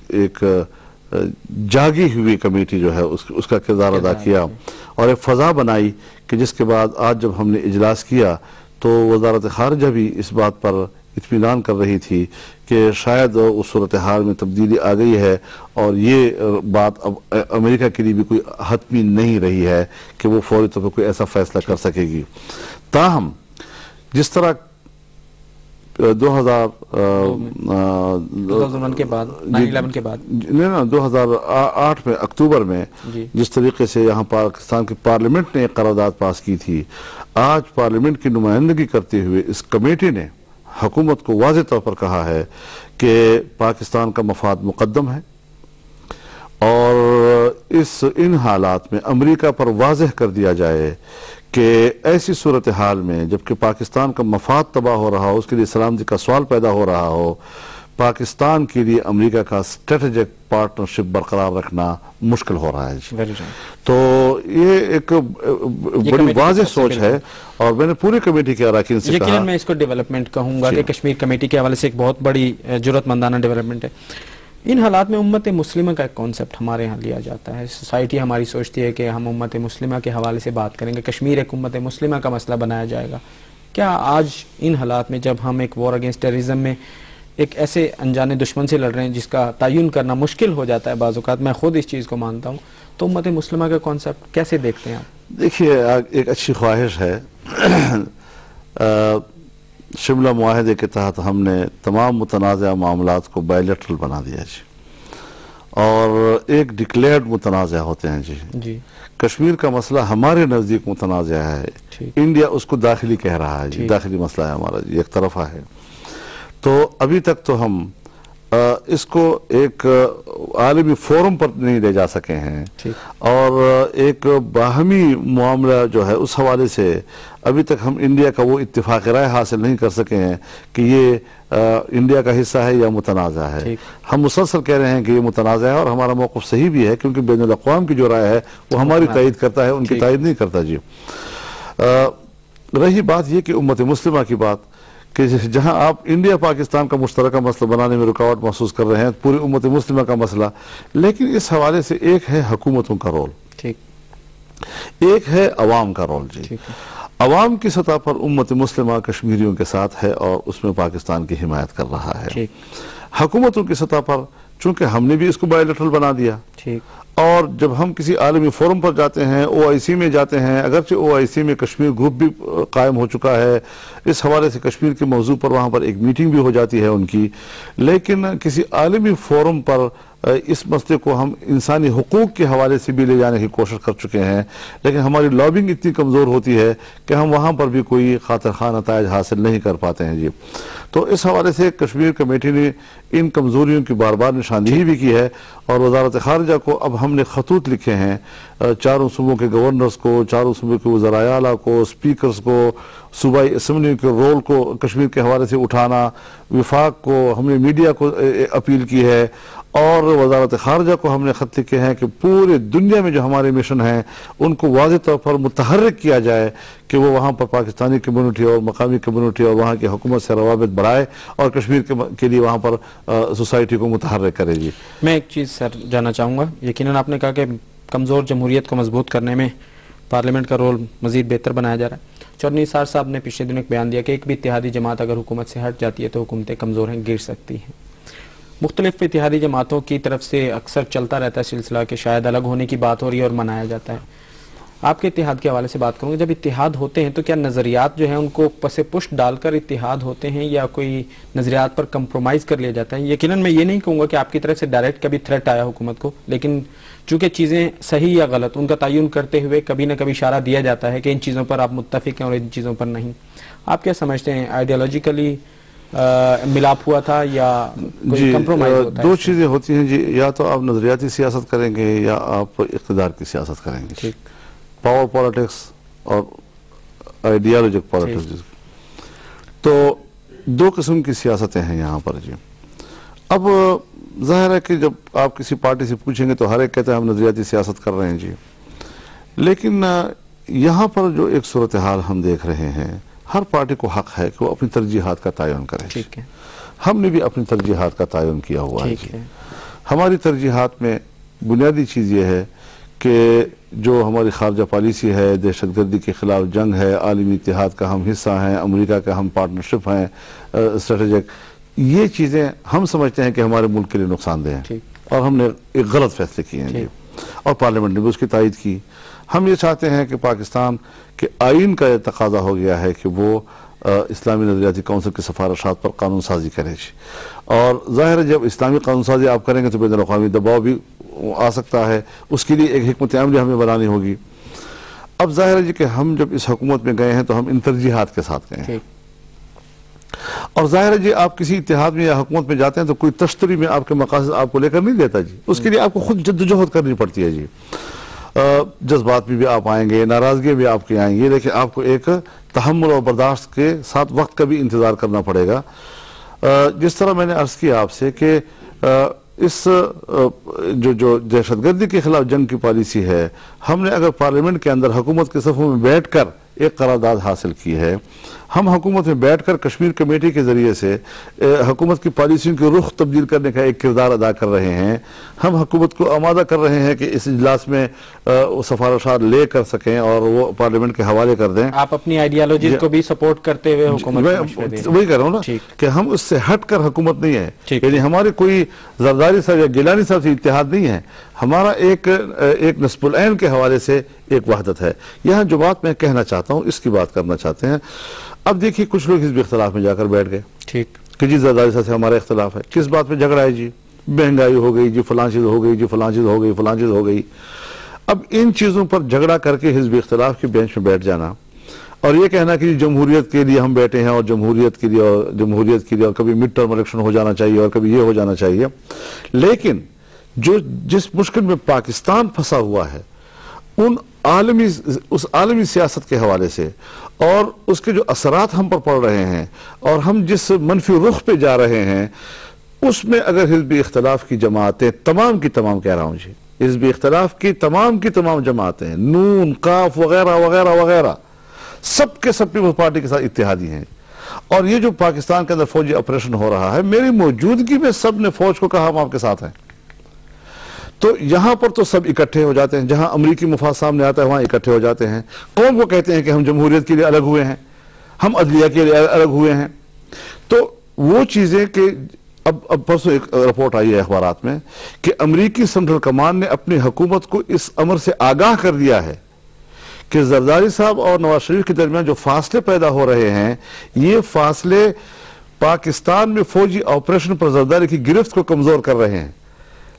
ایک جاگی ہوئی کمیٹی جو ہے اس کا کردار ادا کیا اور ایک فضا بنائی کہ جس کے بعد آج جب ہم نے اجلاس کیا تو وزارت خارجہ بھی اس بات پر اطمینان کر رہی تھی کہ شاید اس صورتحال میں تبدیلی آ گئی ہے اور یہ بات اب امریکہ کے لیے بھی کوئی حتمی نہیں رہی ہے کہ وہ فوری طور پر کوئی ایسا فیصلہ کر سکے گی. تاہم جس طرح 2001 کے بعد 9/11 کے بعد 2008 میں اکتوبر میں جس طریقے سے یہاں پاکستان کی پارلیمنٹ نے ایک قرارداد پاس کی تھی، آج پارلیمنٹ کی نمائندگی کرتے ہوئے اس کمیٹی نے حکومت کو واضح طور پر کہا ہے کہ پاکستان کا مفاد مقدم ہے، اور ان حالات میں امریکہ پر واضح کر دیا جائے کہ ایسی صورتحال میں جبکہ پاکستان کا مفاد تباہ ہو رہا ہو، اس کے لیے سلامتی کا سوال پیدا ہو رہا ہو، پاکستان کے لیے امریکہ کا اسٹریٹجک پارٹنرشپ برقرار رکھنا مشکل ہو رہا ہے جی۔ تو یہ ایک بڑی واضح سوچ ہے، اور میں نے پوری کمیٹی کے اراکین سے کہا، یقیناً میں اس کو ڈیولپمنٹ کہوں گا کہ کشمیر کمیٹی کے حوالے سے ایک بہت بڑی جرأت مندانہ ڈیولپمنٹ ہے۔ ان حالات میں امت مسلمہ کا ایک کانسیپٹ ہمارے ہاں لیا جاتا ہے، سوسائٹی ہماری سوچتی ہے کہ ہم امت مسلمہ کے حوالے سے بات کریں گے، کشمیر ایک امت مسلمہ کا مسئلہ بنایا جائے گا۔ کیا آج ان حالات میں جب ہم ایک وار اگینسٹ ٹیررزم میں ایک ایسے انجانے دشمن سے لڑ رہے ہیں جس کا تعین کرنا مشکل ہو جاتا ہے بعض اوقات، میں خود اس چیز کو مانتا ہوں، تو امت مسلمہ کا کانسیپٹ کیسے دیکھتے ہیں آپ؟ دیکھیے، ایک اچھی خواہش ہے، شملہ معاہدے کے تحت ہم نے تمام متنازع معاملات کو بائیلیٹرل بنا دیا جی، اور ایک ڈکلیئرڈ متنازع ہوتے ہیں جی۔ کشمیر کا مسئلہ ہمارے نزدیک متنازع ہے، انڈیا اس کو داخلی کہہ رہا ہے جی، داخلی مسئلہ ہے ہمارا جی، ایک طرفہ ہے۔ تو ابھی تک تو ہم اس کو ایک عالمی فورم پر نہیں لے جا سکے ہیں، اور ایک باہمی معاملہ جو ہے اس حوالے سے ابھی تک ہم انڈیا کا وہ اتفاق رائے حاصل نہیں کر سکے ہیں کہ یہ انڈیا کا حصہ ہے یا متنازع ہے۔ ہم مسلسل کہہ رہے ہیں کہ یہ متنازع ہے، اور ہمارا موقف صحیح بھی ہے، کیونکہ بین الاقوام کی جو رائے ہے وہ ہماری تائید کرتا ہے، ان کی تائید نہیں کرتا جی۔ رہی بات یہ کہ امت مسلمہ کی بات، کہ جہاں آپ انڈیا پاکستان کا مشترکہ مسئلہ بنانے میں رکاوٹ محسوس کر رہے ہیں، پوری امت مسلمہ کا مسئلہ، لیکن اس حوالے سے ایک ہے حکومتوں کا رول، ایک ہے عوام کا رول جی۔ عوام کی سطح پر امت مسلمہ کشمیریوں کے ساتھ ہے، اور اس میں پاکستان کی حمایت کر رہا ہے۔ حکومتوں کی سطح پر چونکہ ہم نے بھی اس کو بائیلیٹرل بنا دیا، اور جب ہم کسی عالمی فورم پر جاتے ہیں، OIC میں جاتے ہیں، اگرچہ OIC میں کشمیر گروپ بھی قائم ہو چکا ہے، اس حوالے سے کشمیر کے موضوع پر وہاں پر ایک میٹنگ بھی ہو جاتی ہے ان کی، لیکن کسی عالمی فورم پر اس مسئلے کو ہم انسانی حقوق کے حوالے سے بھی لے جانے کی کوشش کر چکے ہیں، لیکن ہماری لابنگ اتنی کمزور ہوتی ہے کہ ہم وہاں پر بھی کوئی خاطر خواہ نتائج حاصل نہیں کر پاتے ہیں جی۔ تو اس حوالے سے کشمیر کمیٹی نے ان کمزوریوں کی بار بار نشاندہی بھی کی ہے، اور وزارت خارجہ کو اب ہم نے خطوط لکھے ہیں، چاروں صوبوں کے گورنرز کو، چاروں صوبوں کے وزراء اعلیٰ کو، سپیکرز کو، صوبائی اسمبلی کے رول کو کشمیر کے حوالے سے اٹھانا، وفاق کو، ہم نے میڈیا کو اپیل کی ہے، اور وزارت خارجہ کو ہم نے خط لکھے ہیں کہ پورے دنیا میں جو ہمارے مشن ہیں ان کو واضح طور پر متحرک کیا جائے کہ وہ وہاں پر پاکستانی کمیونٹی اور مقامی کمیونٹی اور وہاں کی حکومت سے روابط بڑھائے، اور کشمیر کے لیے وہاں پر سوسائٹی کو متحرک کرے جی۔ میں ایک چیز سر جاننا چاہوں گا، یقیناً آپ نے کہا کہ کمزور جمہوریت کو مضبوط کرنے میں پارلیمنٹ کا رول مزید بہتر بنایا جا رہا ہے۔ چودھری نثار صاحب نے پچھلے دنوں ایک بیان دیا کہ ایک بھی اتحادی جماعت اگر حکومت سے ہٹ جاتی ہے تو حکومتیں کمزور ہیں، گر سکتی ہیں۔ مختلف اتحادی جماعتوں کی طرف سے اکثر چلتا رہتا ہے سلسلہ کہ شاید الگ ہونے کی بات ہو رہی ہے اور منایا جاتا ہے۔ آپ کے اتحاد کے حوالے سے بات کروں گا، جب اتحاد ہوتے ہیں تو کیا نظریات جو ہیں ان کو پس پشت ڈال کر اتحاد ہوتے ہیں، یا کوئی نظریات پر کمپرومائز کر لیا جاتا ہے؟ یقیناً میں یہ نہیں کہوں گا کہ آپ کی طرف سے ڈائریکٹ کبھی تھریٹ آیا حکومت کو، لیکن چونکہ چیزیں صحیح یا غلط ان کا تعین کرتے ہوئے کبھی نہ کبھی اشارہ دیا جاتا ہے کہ ان چیزوں پر آپ متفق ہیں اور ان چیزوں پر نہیں۔ آپ کیا سمجھتے ہیں، آئیڈیالوجیکلی ملاپ ہوا تھا یا کوئی کمپرومائز ہوتا ہے؟ دو چیزیں ہوتی ہیں جی، یا تو آپ نظریاتی سیاست کریں گے یا آپ اقتدار کی سیاست کریں گے، پاور پالیٹکس اور آئیڈیالوجک پالیٹکس، تو دو قسم کی سیاستیں ہیں یہاں پر جی۔ اب ظاہر ہے کہ جب آپ کسی پارٹی سے پوچھیں گے تو ہر ایک کہتا ہے ہم نظریاتی سیاست کر رہے ہیں جی، لیکن یہاں پر جو ایک صورتحال ہم دیکھ رہے ہیں، ہر پارٹی کو حق ہے کہ وہ اپنی ترجیحات کا تعین کرے۔ ہم نے بھی اپنی ترجیحات کا تعین کیا ہوا ہے جی۔ ہماری ترجیحات میں بنیادی چیز یہ ہے کہ جو ہماری خارجہ پالیسی ہے، دہشت گردی کے خلاف جنگ ہے، عالمی اتحاد کا ہم حصہ ہیں، امریکہ کا ہم پارٹنرشپ ہیں، اسٹریٹجک، یہ چیزیں ہم سمجھتے ہیں کہ ہمارے ملک کے لیے نقصان دہ ہیں، اور ہم نے ایک غلط فیصلے کیے ہیں جی، اور پارلیمنٹ نے بھی اس کی تائید کی۔ ہم یہ چاہتے ہیں کہ پاکستان کے آئین کا یہ تقاضا ہو گیا ہے کہ وہ اسلامی نظریاتی کونسل کی سفارشات پر قانون سازی کرے جی. اور ظاہر ہے جب اسلامی قانون سازی آپ کریں گے تو بین الاقوامی دباؤ بھی آ سکتا ہے، اس کے لیے ایک حکمت عملی ہمیں بنانی ہوگی. اب ظاہر ہے جی کہ ہم جب اس حکومت میں گئے ہیں تو ہم ان ترجیحات کے ساتھ گئے ہیں، اور ظاہر ہے جی آپ کسی اتحاد میں یا حکومت میں جاتے ہیں تو کوئی تشتری میں آپ کے مقاصد آپ کو لے کر نہیں دیتا جی، اس کے لیے آپ کو خود جدوجہد کرنی پڑتی ہے جی. جذبات میں بھی آپ آئیں گے، ناراضگی بھی آپ کی آئیں گی، لیکن آپ کو ایک تحمل اور برداشت کے ساتھ وقت کا بھی انتظار کرنا پڑے گا. جس طرح میں نے عرض کیا آپ سے کہ اس جو دہشت گردی کے خلاف جنگ کی پالیسی ہے، ہم نے اگر پارلیمنٹ کے اندر حکومت کے صفوں میں بیٹھ کر ایک قرارداد حاصل کی ہے، ہم حکومت میں بیٹھ کر کشمیر کمیٹی کے ذریعے سے حکومت کی پالیسیوں کی رخ تبدیل کرنے کا ایک کردار ادا کر رہے ہیں. ہم حکومت کو آمادہ کر رہے ہیں کہ اس اجلاس میں سفارشات لے کر سکیں اور وہ پارلیمنٹ کے حوالے کر دیں. آپ اپنی آئیڈیالوجیز کو بھی سپورٹ کرتے ہوئے حکومت کو مشورے دیں. وہی کہہ رہا ہوں نا کہ ہم اس سے ہٹ کر حکومت نہیں ہے، یعنی ہمارے کوئی زرداری صاحب یا گیلانی صاحب سے اتحاد نہیں ہے، ہمارا ایک نصب العین کے حوالے سے ایک وحدت ہے. یہاں جو بات میں کہنا چاہتا ہوں اس کی بات کرنا چاہتے ہیں. اب دیکھیے کچھ لوگ حزب اختلاف میں جا کر بیٹھ گئے کہ جی زرداری صاحب سے ہمارا اختلاف ہے. کس بات پہ جھگڑا ہے جی؟ مہنگائی ہو گئی جی، فلاں چیز ہو گئی جی، فلاں چیز ہو گئی، فلاں چیز ہو گئی. اب ان چیزوں پر جھگڑا کر کے حزب اختلاف کی بینچ میں بیٹھ جانا اور یہ کہنا کہ جمہوریت کے لیے ہم بیٹھے ہیں اور جمہوریت کے لیے اور کبھی مڈ ٹرم الیکشن ہو جانا چاہیے اور کبھی یہ ہو جانا چاہیے. لیکن جس مشکل میں پاکستان پھنسا ہوا ہے اس عالمی سیاست کے حوالے سے اور اس کے جو اثرات ہم پر پڑ رہے ہیں اور ہم جس منفی رخ پہ جا رہے ہیں، اس میں اگر حزب اختلاف کی جماعتیں تمام کی تمام کہہ رہا ہوں جی، حزب اختلاف کی تمام جماعتیں نون قاف وغیرہ وغیرہ وغیرہ سب کے سب پیپلز پارٹی کے ساتھ اتحادی ہیں، اور یہ جو پاکستان کے اندر فوجی آپریشن ہو رہا ہے، میری موجودگی میں سب نے فوج کو کہا ہم آپ کے ساتھ ہیں. تو یہاں پر تو سب اکٹھے ہو جاتے ہیں، جہاں امریکی مفاد سامنے آتا ہے وہاں اکٹھے ہو جاتے ہیں. قوم کو کہتے ہیں کہ ہم جمہوریت کے لیے الگ ہوئے ہیں، ہم عدلیہ کے لیے الگ ہوئے ہیں. تو وہ چیزیں کہ اب پرسوں ایک رپورٹ آئی ہے اخبارات میں کہ امریکی سینٹرل کمان نے اپنی حکومت کو اس امر سے آگاہ کر دیا ہے کہ زرداری صاحب اور نواز شریف کے درمیان جو فاصلے پیدا ہو رہے ہیں، یہ فاصلے پاکستان میں فوجی آپریشن پر زرداری کی گرفت کو کمزور کر رہے ہیں.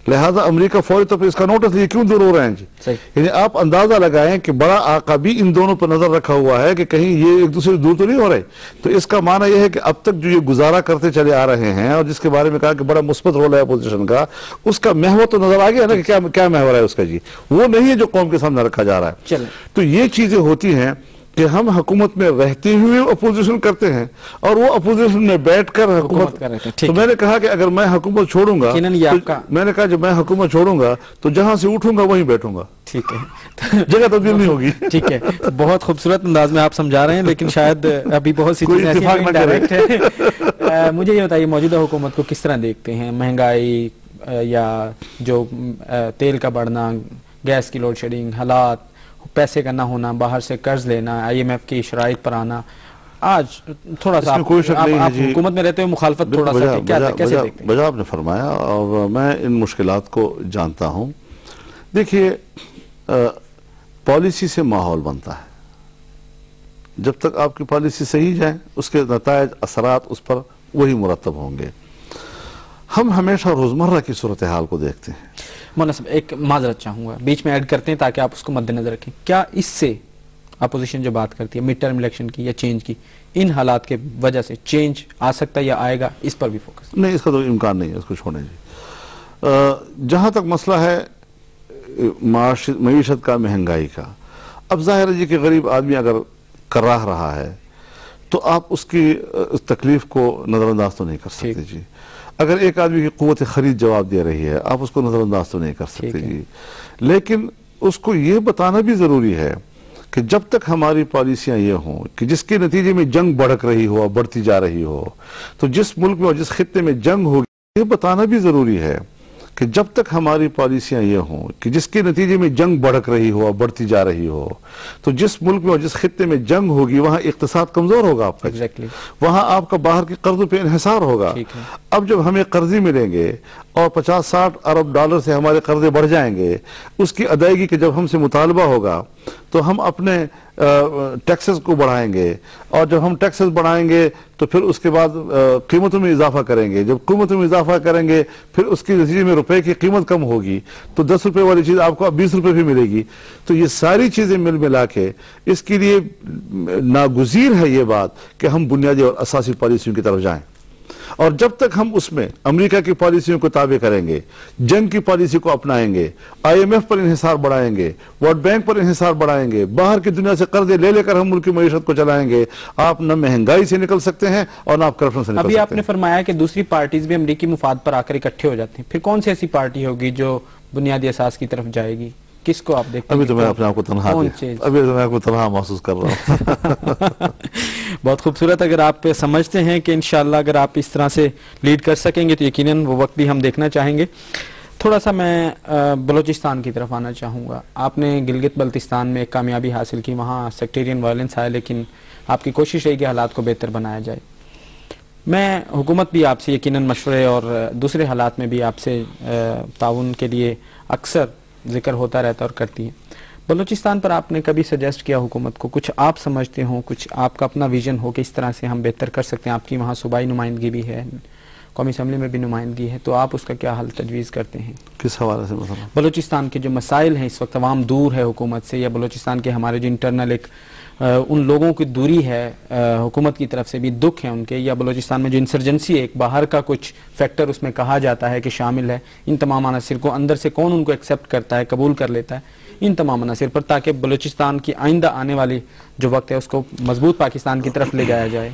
لہذا امریکہ فوری طور پر اس کا نوٹس لیے کیوں دور ہو رہے ہیں جی؟ یعنی آپ اندازہ لگائیں کہ بڑا آقا بھی ان دونوں پر نظر رکھا ہوا ہے کہ کہیں یہ ایک دوسرے سے دور تو نہیں ہو رہے. تو اس کا معنی یہ ہے کہ اب تک جو یہ گزارا کرتے چلے آ رہے ہیں اور جس کے بارے میں کہا کہ بڑا مثبت رول ہے اپوزیشن کا، اس کا محور تو نظر آ گیا نا کہ کیا محور ہے اس کا جی، وہ نہیں ہے جو قوم کے سامنے رکھا جا رہا ہے. تو یہ چیزیں ہوتی ہیں کہ ہم حکومت میں رہتے ہوئے اپوزیشن کرتے ہیں اور وہ اپوزیشن میں بیٹھ کر حکومت کرتے ہیں. تو میں نے کہا کہ اگر میں حکومت چھوڑوں گا، میں نے کہا جب میں حکومت چھوڑوں گا تو جہاں سے اٹھوں گا وہیں بیٹھوں گا. ٹھیک ہے، جگہ تبدیل نہیں ہوگی. ٹھیک ہے، بہت خوبصورت انداز میں آپ سمجھا رہے ہیں، لیکن شاید ابھی بہت سی چیزیں ایسی ہیں ڈائریکٹ ہے. مجھے یہ بتائیے موجودہ حکومت کو کس طرح دیکھتے ہیں؟ مہنگائی یا جو تیل کا بڑھنا، گیس کی لوڈ شیڈنگ، حالات، پیسے کا نہ ہونا، باہر سے قرض لینا، IMF کی شرائط پر آنا، آج تھوڑا سا آپ حکومت میں رہتے ہوئے مخالفت تھوڑا سا کیسے دیکھتے ہیں؟ بجا آپ نے فرمایا اور میں ان مشکلات کو جانتا ہوں. دیکھیے پالیسی سے ماحول بنتا ہے، جب تک آپ کی پالیسی صحیح جائے اس کے نتائج اثرات اس پر وہی مرتب ہوں گے. ہم ہمیشہ روزمرہ کی صورتحال کو دیکھتے ہیں. مولانا صاحب ایک معذرت چاہوں گا، بیچ میں ایڈ کرتے ہیں تاکہ آپ اس کو مد نظر رکھیں. کیا اس سے اپوزیشن جو بات کرتی ہے مڈ ٹرم الیکشن کی یا چینج کی، ان حالات کے وجہ سے چینج آ سکتا ہے یا آئے گا؟ اس پر بھی فوکس نہیں، اس کا تو امکان نہیں ہے، اس کو چھوڑیں جی. جہاں تک مسئلہ ہے معیشت کا، مہنگائی کا، اب ظاہر ہے جی کہ غریب آدمی اگر کراہ رہا ہے تو آپ اس کی تکلیف کو نظر انداز تو نہیں کر سکتے جی. اگر ایک آدمی کی قوت خرید جواب دے رہی ہے آپ اس کو نظر انداز تو نہیں کر سکتے جی. لیکن اس کو یہ بتانا بھی ضروری ہے کہ جب تک ہماری پالیسیاں یہ ہوں کہ جس کے نتیجے میں جنگ بڑھک رہی ہو، بڑھتی جا رہی ہو، تو جس ملک میں اور جس خطے میں جنگ ہوگی یہ بتانا بھی ضروری ہے کہ جب تک ہماری پالیسیاں یہ ہوں کہ جس کے نتیجے میں جنگ بڑھک رہی ہو، بڑھتی جا رہی ہو، تو جس ملک میں اور جس خطے میں جنگ ہوگی وہاں اقتصاد کمزور ہوگا آپ کا، وہاں آپ کا باہر کے قرضوں پہ انحصار ہوگا۔ اب جب ہمیں قرضے ملیں گے اور 50-60 ارب ڈالر سے ہمارے قرضے بڑھ جائیں گے، اس کی ادائیگی کے جب ہم سے مطالبہ ہوگا تو ہم اپنے ٹیکسز کو بڑھائیں گے، اور جب ہم ٹیکسز بڑھائیں گے تو پھر اس کے بعد قیمتوں میں اضافہ کریں گے، جب قیمتوں میں اضافہ کریں گے پھر اس کے نتیجے میں روپے کی قیمت کم ہوگی تو 10 روپے والی چیز آپ کو اب 20 روپے بھی ملے گی۔ تو یہ ساری چیزیں مل ملا کے اس کے لیے ناگزیر ہے یہ بات کہ ہم بنیادی اور اساسی پالیسیوں کی طرف جائیں، اور جب تک ہم اس میں امریکہ کی پالیسیوں کو تابع کریں گے، جنگ کی پالیسی کو اپنائیں گے، IMF پر انحصار بڑھائیں گے، ورلڈ بینک پر انحصار بڑھائیں گے، باہر کی دنیا سے قرضے لے لے کر ہم ملک کی معیشت کو چلائیں گے، آپ نہ مہنگائی سے نکل سکتے ہیں اور نہ آپ کرپشن سے نکل سکتے ہیں۔ ابھی آپ نے فرمایا کہ دوسری پارٹیز بھی امریکی مفاد پر آ کر اکٹھے ہو جاتے ہیں، پھر کون سی ایسی پارٹی ہوگی جو بنیادی اساس کی طرف جائے گی؟ کس کو آپ دیکھتے ہیں؟ ابھی تو میں اپنے آپ کو تنہا محسوس کر رہا ہوں۔ بہت خوبصورت، اگر آپ سمجھتے ہیں کہ انشاءاللہ اگر آپ اس طرح سے لیڈ کر سکیں گے تو یقیناً وہ وقت بھی ہم دیکھنا چاہیں گے۔ تھوڑا سا میں بلوچستان کی طرف آنا چاہوں گا۔ آپ نے گلگت بلتستان میں ایک کامیابی حاصل کی، وہاں سیکٹیرین وائلنس آئے، لیکن آپ کی کوشش رہی کہ حالات کو بہتر بنایا جائے۔ میں حکومت بھی آپ سے یقیناً مشورے اور دوسرے حالات میں بھی آپ سے تعاون کے لیے اکثر ذکر ہوتا رہتا اور کرتی ہیں۔ بلوچستان پر آپ نے کبھی سجیسٹ کیا حکومت کو، کچھ آپ سمجھتے ہوں، کچھ آپ کا اپنا ویژن ہو کہ اس طرح سے ہم بہتر کر سکتے ہیں؟ آپ کی وہاں صوبائی نمائندگی بھی ہے، قومی اسمبلی میں بھی نمائندگی ہے، تو آپ اس کا کیا حل تجویز کرتے ہیں؟ کس حوالے سے مثلا؟ بلوچستان کے جو مسائل ہیں اس وقت، عوام دور ہے حکومت سے، یا بلوچستان کے ہمارے جو انٹرنل ایک ان لوگوں کی دوری ہے حکومت کی طرف سے بھی دکھ ہے ان کے، یا بلوچستان میں جو انسرجنسی ہے ایک باہر کا کچھ فیکٹر اس میں کہا جاتا ہے کہ شامل ہے، ان تمام عناصر کو اندر سے کون ان کو ایکسیپٹ کرتا ہے، قبول کر لیتا ہے، ان تمام عناصر پر، تاکہ بلوچستان کی آئندہ آنے والی جو وقت ہے اس کو مضبوط پاکستان کی طرف لے جایا جائے۔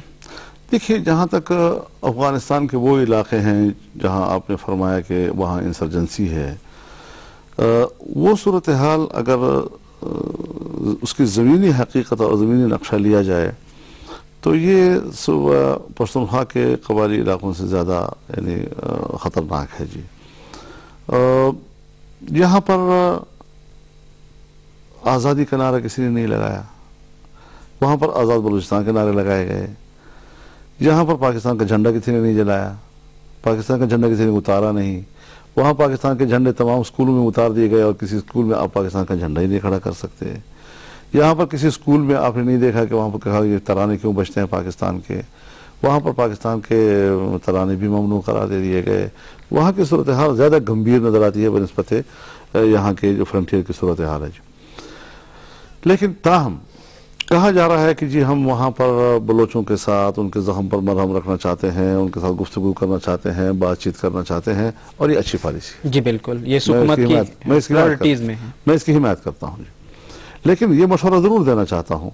دیکھیے، جہاں تک افغانستان کے وہ علاقے ہیں جہاں آپ نے فرمایا کہ وہاں انسرجنسی ہے، وہ صورتحال اگر اس کی زمینی حقیقت اور زمینی نقشہ لیا جائے تو یہ صوبہ پختونخوا کے قبائلی علاقوں سے زیادہ یعنی خطرناک ہے جی۔ یہاں پر آزادی کا نعرہ کسی نے نہیں لگایا، وہاں پر آزاد بلوچستان کے نعرے لگائے گئے، یہاں پر پاکستان کا جھنڈا کسی نے نہیں جلایا، پاکستان کا جھنڈا کسی نے اتارا نہیں، وہاں پاکستان کے جھنڈے تمام اسکولوں میں اتار دیے گئے اور کسی اسکول میں آپ پاکستان کا جھنڈا ہی نہیں کھڑا کر سکتے۔ یہاں پر کسی اسکول میں آپ نے نہیں دیکھا کہ وہاں پر کہا یہ ترانے کیوں بجتے ہیں پاکستان کے، وہاں پر پاکستان کے ترانے بھی ممنوع قرار دے دیے گئے۔ وہاں کی صورتحال زیادہ گمبھیر نظر آتی ہے بنسبت یہاں کے جو فرنٹیئر کی صورتحال ہے جی۔ لیکن تاہم کہا جا رہا ہے کہ جی ہم وہاں پر بلوچوں کے ساتھ ان کے زخم پر مرہم رکھنا چاہتے ہیں، ان کے ساتھ گفتگو کرنا چاہتے ہیں، بات چیت کرنا چاہتے ہیں، اور یہ اچھی پالیسی جی بالکل، یہ حکومت کی پرائورٹیز میں ہے، میں اس کی حمایت کرتا ہوں جی۔ لیکن یہ مشورہ ضرور دینا چاہتا ہوں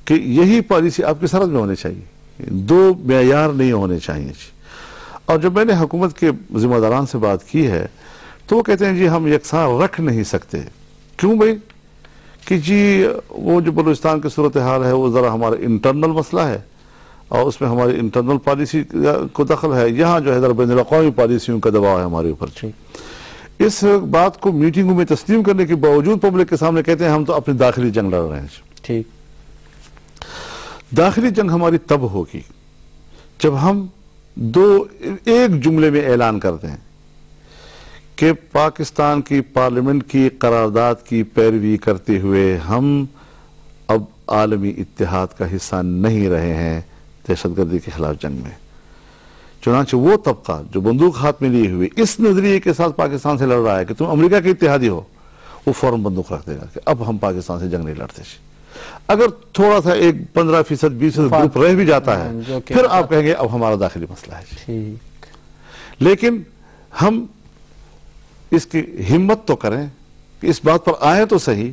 کہ یہی پالیسی آپ کی سرحد میں ہونی چاہیے، دو معیار نہیں ہونے چاہیے جی۔ اور جب میں نے حکومت کے ذمہ داران سے بات کی ہے تو وہ کہتے ہیں جی ہم یکساں رکھ نہیں سکتے۔ کیوں بھائی؟ کہ جی وہ جو بلوچستان کی صورتحال ہے وہ ذرا ہمارا انٹرنل مسئلہ ہے اور اس میں ہماری انٹرنل پالیسی کو دخل ہے، یہاں جو ہے ذرا بین الاقوامی پالیسیوں کا دباؤ ہے ہمارے اوپر۔ اس بات کو میٹنگوں میں تسلیم کرنے کے باوجود پبلک کے سامنے کہتے ہیں ہم تو اپنی داخلی جنگ لڑ رہے ہیں۔ ٹھیک، داخلی جنگ ہماری تب ہوگی جب ہم ایک جملے میں اعلان کرتے ہیں کہ پاکستان کی پارلیمنٹ کی قرارداد کی پیروی کرتے ہوئے ہم اب عالمی اتحاد کا حصہ نہیں رہے ہیں دہشت گردی کے خلاف جنگ میں۔ چنانچہ وہ طبقہ جو بندوق ہاتھ میں لیے ہوئے اس نظریے کے ساتھ پاکستان سے لڑ رہا ہے کہ تم امریکہ کے اتحادی ہو، وہ فوراً بندوق رکھ دے گا کہ اب ہم پاکستان سے جنگ نہیں لڑتے۔ اگر تھوڑا سا 15%، 20% گروپ رہ بھی جاتا ہے پھر آپ کہیں گے اب ہمارا داخلی مسئلہ ہے۔ لیکن ہم اس کی ہمت تو کریں کہ اس بات پر آئیں تو صحیح،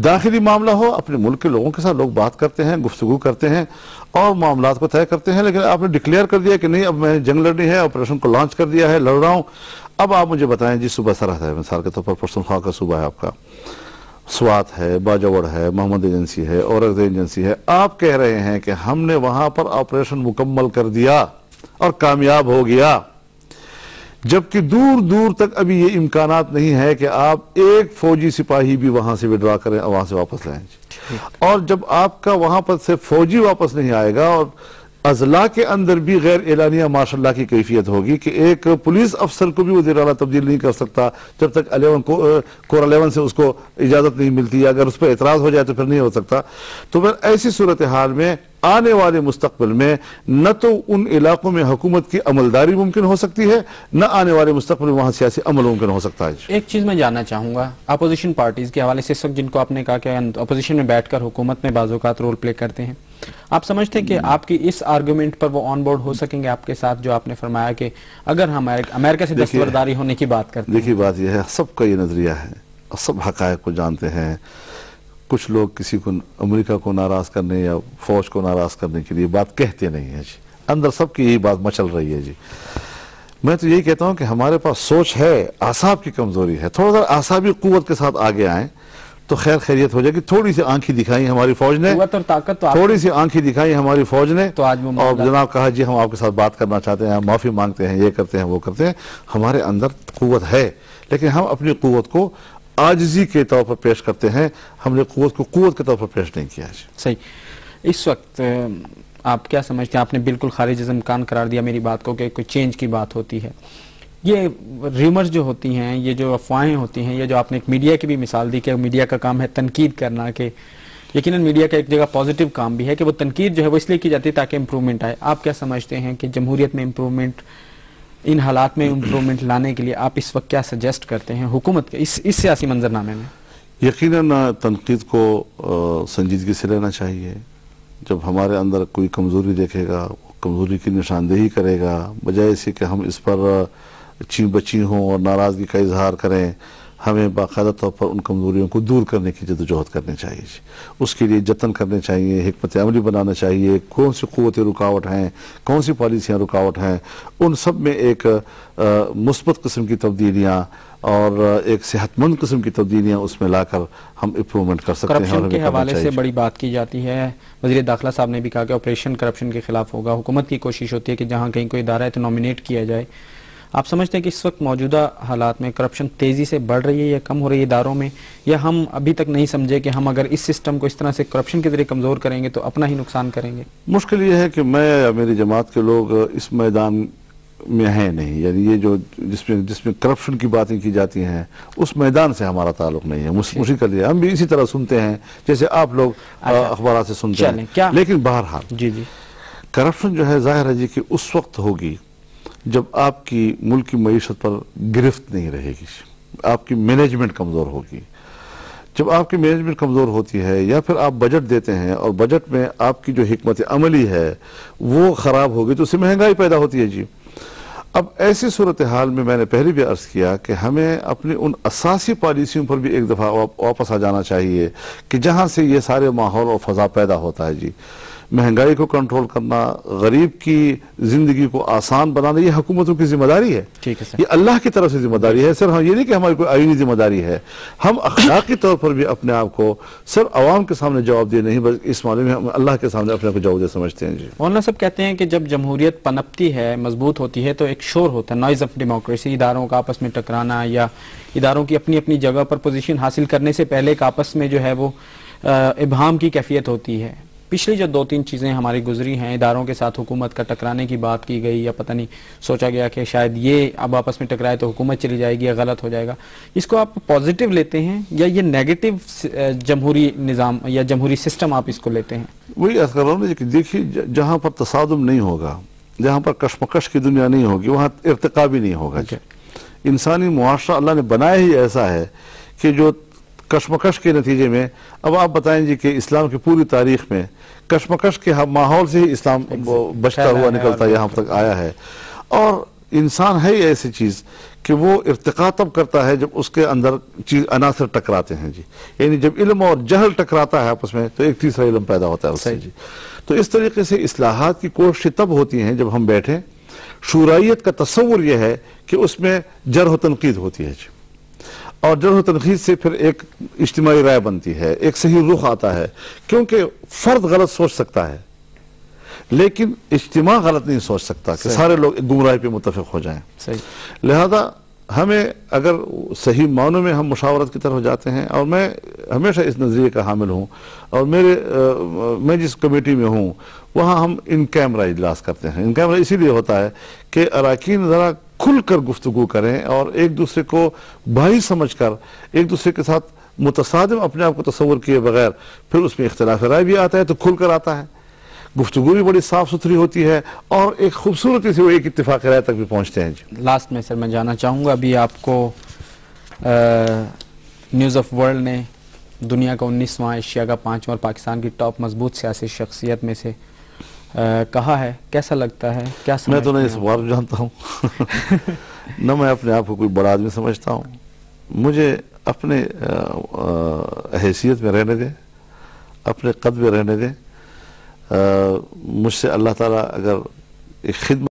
داخلی معاملہ ہو اپنے ملک کے لوگوں کے ساتھ لوگ بات کرتے ہیں، گفتگو کرتے ہیں اور معاملات کو طے کرتے ہیں۔ لیکن آپ نے ڈکلیئر کر دیا کہ نہیں اب میں جنگ لڑنی ہے، آپریشن کو لانچ کر دیا ہے، لڑ رہا ہوں، اب آپ مجھے بتائیں جی صوبہ سرحد ہے، مثال کے طور پر پختونخوا کا صوبہ ہے، آپ کا سوات ہے، باجوڑ ہے، محمد ایجنسی ہے، اورکزئی ایجنسی ہے، آپ کہہ رہے ہیں کہ ہم نے وہاں پر آپریشن مکمل کر دیا اور کامیاب ہو گیا، جبکہ دور دور تک ابھی یہ امکانات نہیں ہے کہ آپ ایک فوجی سپاہی بھی وہاں سے وڈرا کریں اور وہاں سے واپس لائیں جی. اور جب آپ کا وہاں پر سے فوجی واپس نہیں آئے گا اور اضلاع کے اندر بھی غیر اعلانیہ ماشاء اللہ کی کیفیت ہوگی کہ ایک پولیس افسر کو بھی وزیر اعلیٰ تبدیل نہیں کر سکتا جب تک کور 11 سے اس کو اجازت نہیں ملتی، اگر اس پر اعتراض ہو جائے تو پھر نہیں ہو سکتا. تو پھر ایسی صورتحال میں آنے والے مستقبل میں نہ تو ان علاقوں میں حکومت کی عملداری ممکن ہو سکتی ہے، نہ آنے والے مستقبل میں وہاں سیاسی عمل ممکن ہو سکتا ہے. ایک چیز میں جاننا چاہوں گا اپوزیشن پارٹیز کے حوالے سے، اس وقت جن کو آپ نے کہا کہ اپوزیشن میں بیٹھ کر حکومت میں بعض اوقات رول پلے کرتے ہیں، آپ سمجھتے ہیں کہ آپ کی اس آرگومنٹ پر وہ آن بورڈ ہو سکیں گے آپ کے ساتھ، جو آپ نے فرمایا کہ اگر ہم امریکہ سے دستبرداری ہونے کی بات کرتے ہیں؟ دیکھیے بات یہ ہے، سب کا یہ نظریہ ہے اور سب حقائق کو جانتے ہیں. کچھ لوگ کسی کو امریکہ کو ناراض کرنے یا فوج کو ناراض کرنے کے لیے بات کہتے نہیں ہیں جی، اندر سب کی یہی بات مچل رہی ہے جی. میں تو یہی کہتا ہوں کہ ہمارے پاس سوچ ہے، اعصاب کی کمزوری ہے، تھوڑا سا اعصابی قوت کے ساتھ آگے آئیں تو خیر خیریت ہو جائے گی. تھوڑی سی آنکھیں دکھائی ہماری فوج نے، تھوڑی سی آنکھیں دکھائی ہماری فوج نے، اور جناب کہا جی ہم آپ کے ساتھ بات کرنا چاہتے ہیں، ہم معافی مانگتے ہیں، یہ کرتے ہیں وہ کرتے ہیں. ہمارے اندر قوت ہے لیکن ہم اپنی قوت کو عاجزی کے طور پر پیش کرتے ہیں، ہم نے قوت کو قوت کے طور پر پیش نہیں کیا. صحیح. اس وقت آپ کیا سمجھتے ہیں؟ آپ نے بالکل خارج از امکان قرار دیا میری بات کو کہ کوئی چینج کی بات ہوتی ہے. یہ ریمرز جو ہوتی ہیں، یہ جو افواہیں ہوتی ہیں، یہ جو آپ نے ایک میڈیا کی بھی مثال دی کہ میڈیا کا کام ہے تنقید کرنا، کہ یقیناً میڈیا کا ایک جگہ پازیٹیو کام بھی ہے کہ وہ تنقید جو ہے وہ اس لیے کی جاتی ہے تاکہ امپرومنٹ آئے. آپ کیا سمجھتے ہیں کہ جمہوریت میں امپرومنٹ، ان حالات میں امپرومنٹ لانے کے لیے آپ اس وقت کیا سجیسٹ کرتے ہیں حکومت کے اس سیاسی منظرنامے میں؟ یقیناً تنقید کو سنجیدگی سے لینا چاہیے. جب ہمارے اندر کوئی کمزوری دیکھے گا، کمزوری کی نشاندہی کرے گا، بجائے اس کہ ہم اس پر چین بچی ہوں اور ناراضگی کا اظہار کریں، ہمیں باقاعدہ طور پر ان کمزوریوں کو دور کرنے کی جدوجہد کرنی چاہیے. اس کے لیے جتن کرنے چاہیے، حکمت عملی بنانا چاہیے. کون سی قوتیں رکاوٹ ہیں، کون سی پالیسیاں رکاوٹ ہیں، ان سب میں ایک مثبت قسم کی تبدیلیاں اور ایک صحت مند قسم کی تبدیلیاں اس میں لا کر ہم امپرومنٹ کر سکتے ہیں. کرپشن کے حوالے سے بڑی بات کی جاتی ہے، وزیر داخلہ صاحب نے بھی کہا کہ آپریشن کرپشن کے خلاف ہوگا. حکومت کی کوشش ہوتی ہے کہ جہاں کہیں کوئی ادارہ ہے تو نامینیٹ کیا جائے. آپ سمجھتے ہیں کہ اس وقت موجودہ حالات میں کرپشن تیزی سے بڑھ رہی ہے یا کم ہو رہی ہے اداروں میں، یا ہم ابھی تک نہیں سمجھے کہ ہم اگر اس سسٹم کو اس طرح سے کرپشن کے ذریعے کمزور کریں گے تو اپنا ہی نقصان کریں گے؟ مشکل یہ ہے کہ میں یا میری جماعت کے لوگ اس میدان میں ہیں نہیں، یعنی یہ جو جس میں کرپشن کی باتیں کی جاتی ہیں اس میدان سے ہمارا تعلق نہیں ہے. مشکل یہ ہم بھی اسی طرح سنتے ہیں جیسے آپ لوگ اخبارات سے سنتے ہیں. لیکن بہرحال جی کرپشن جو ہے ظاہر ہے جی کہ اس وقت ہوگی جب آپ کی ملک کی معیشت پر گرفت نہیں رہے گی، آپ کی مینجمنٹ کمزور ہوگی. جب آپ کی مینجمنٹ کمزور ہوتی ہے یا پھر آپ بجٹ دیتے ہیں اور بجٹ میں آپ کی جو حکمت عملی ہے وہ خراب ہوگی تو اس سے مہنگائی پیدا ہوتی ہے جی. اب ایسی صورتحال میں نے پہلے بھی عرض کیا کہ ہمیں اپنی ان اساسی پالیسیوں پر بھی ایک دفعہ واپس آ جانا چاہیے کہ جہاں سے یہ سارے ماحول اور فضا پیدا ہوتا ہے جی. مہنگائی کو کنٹرول کرنا، غریب کی زندگی کو آسان بنانا، یہ حکومتوں کی ذمہ داری ہے. یہ اللہ کی طرف سے ذمہ داری ہے. صرف یہ نہیں کہ ہماری کوئی آئینی ذمہ داری ہے. ہم اخلاقی طور پر بھی اپنے آپ کو صرف عوام کے سامنے جواب دے نہیں بلکہ اس معاملے میں ہم اللہ کے سامنے اپنے آپ کو جواب دے سمجھتے ہیں جی. مولانا صاحب کہتے ہیں کہ جب جمہوریت پنپتی ہے، مضبوط ہوتی ہے تو ایک شور ہوتا ہے، نوائز آف ڈیموکریسی، اداروں کا آپس میں ٹکرانا یا اداروں کی اپنی اپنی جگہ پر پوزیشن حاصل کرنے سے پہلے ایک آپس میں جو ہے وہ ابہام کی کیفیت ہوتی ہے. پچھلی جو 2-3 چیزیں ہماری گزری ہیں، اداروں کے ساتھ حکومت کا ٹکرانے کی بات کی گئی یا پتہ نہیں سوچا گیا کہ شاید یہ اب آپس میں ٹکرائے تو حکومت چلی جائے گی یا غلط ہو جائے گا، اس کو آپ پازیٹیو لیتے ہیں یا یہ نیگیٹو جمہوری نظام یا جمہوری سسٹم آپ اس کو لیتے ہیں؟ وہی عرض کر رہا ہوں کہ دیکھیے جہاں پر تصادم نہیں ہوگا، جہاں پر کشمکش کی دنیا نہیں ہوگی وہاں ارتقا بھی نہیں ہوگا. انسانی معاشرہ اللہ نے بنایا ہی ایسا ہے کہ جو کشمکش کے نتیجے میں، اب آپ بتائیں جی کہ اسلام کی پوری تاریخ میں کشمکش کے ماحول سے ہی اسلام بچتا ہوا نکلتا یہاں تک آیا ہے. اور انسان ہے ایسی چیز کہ وہ ارتقا تب کرتا ہے جب اس کے اندر عناصر ٹکراتے ہیں جی. یعنی جب علم اور جہل ٹکراتا ہے آپس میں تو ایک تیسرا علم پیدا ہوتا ہے اس سے جی. تو اس طریقے سے اصلاحات کی کوششیں تب ہوتی ہیں جب ہم بیٹھیں. شورائیت کا تصور یہ ہے کہ اس میں جرح و تنقید ہوتی ہے جی، اور جرح و تنقید سے پھر ایک اجتماعی رائے بنتی ہے، ایک صحیح رخ آتا ہے. کیونکہ فرد غلط سوچ سکتا ہے لیکن اجتماع غلط نہیں سوچ سکتا کہ سارے لوگ گمراہی پہ متفق ہو جائیں. لہذا ہمیں اگر صحیح معنوں میں ہم مشاورت کی طرف جاتے ہیں، اور میں ہمیشہ اس نظریے کا حامل ہوں، اور میں جس کمیٹی میں ہوں وہاں ہم ان کیمرہ اجلاس کرتے ہیں. ان کیمرہ اسی لیے ہوتا ہے کہ اراکین ذرا کھل کر گفتگو کریں اور ایک دوسرے کو بھائی سمجھ کر ایک دوسرے کے ساتھ متصادم اپنے آپ کو تصور کیے بغیر، پھر اس میں اختلاف رائے بھی آتا ہے تو کھل کر آتا ہے، گفتگو بھی بڑی صاف ستھری ہوتی ہے، اور ایک خوبصورتی سے وہ ایک اتفاق رائے تک بھی پہنچتے ہیں. جی لاسٹ میں سر میں جانا چاہوں گا، ابھی آپ کو نیوز آف ورلڈ نے دنیا کا 19واں، ایشیا کا 5واں اور پاکستان کی ٹاپ مضبوط سیاسی شخصیت میں سے کہا ہے. کیسا لگتا ہے؟ کیا میں تو نہیں اس بار جانتا ہوں نہ میں اپنے آپ کو کوئی بڑا آدمی سمجھتا ہوں. مجھے اپنے حیثیت میں رہنے دیں، اپنے قد میں رہنے دیں. مجھ سے اللہ تعالیٰ اگر ایک خدمت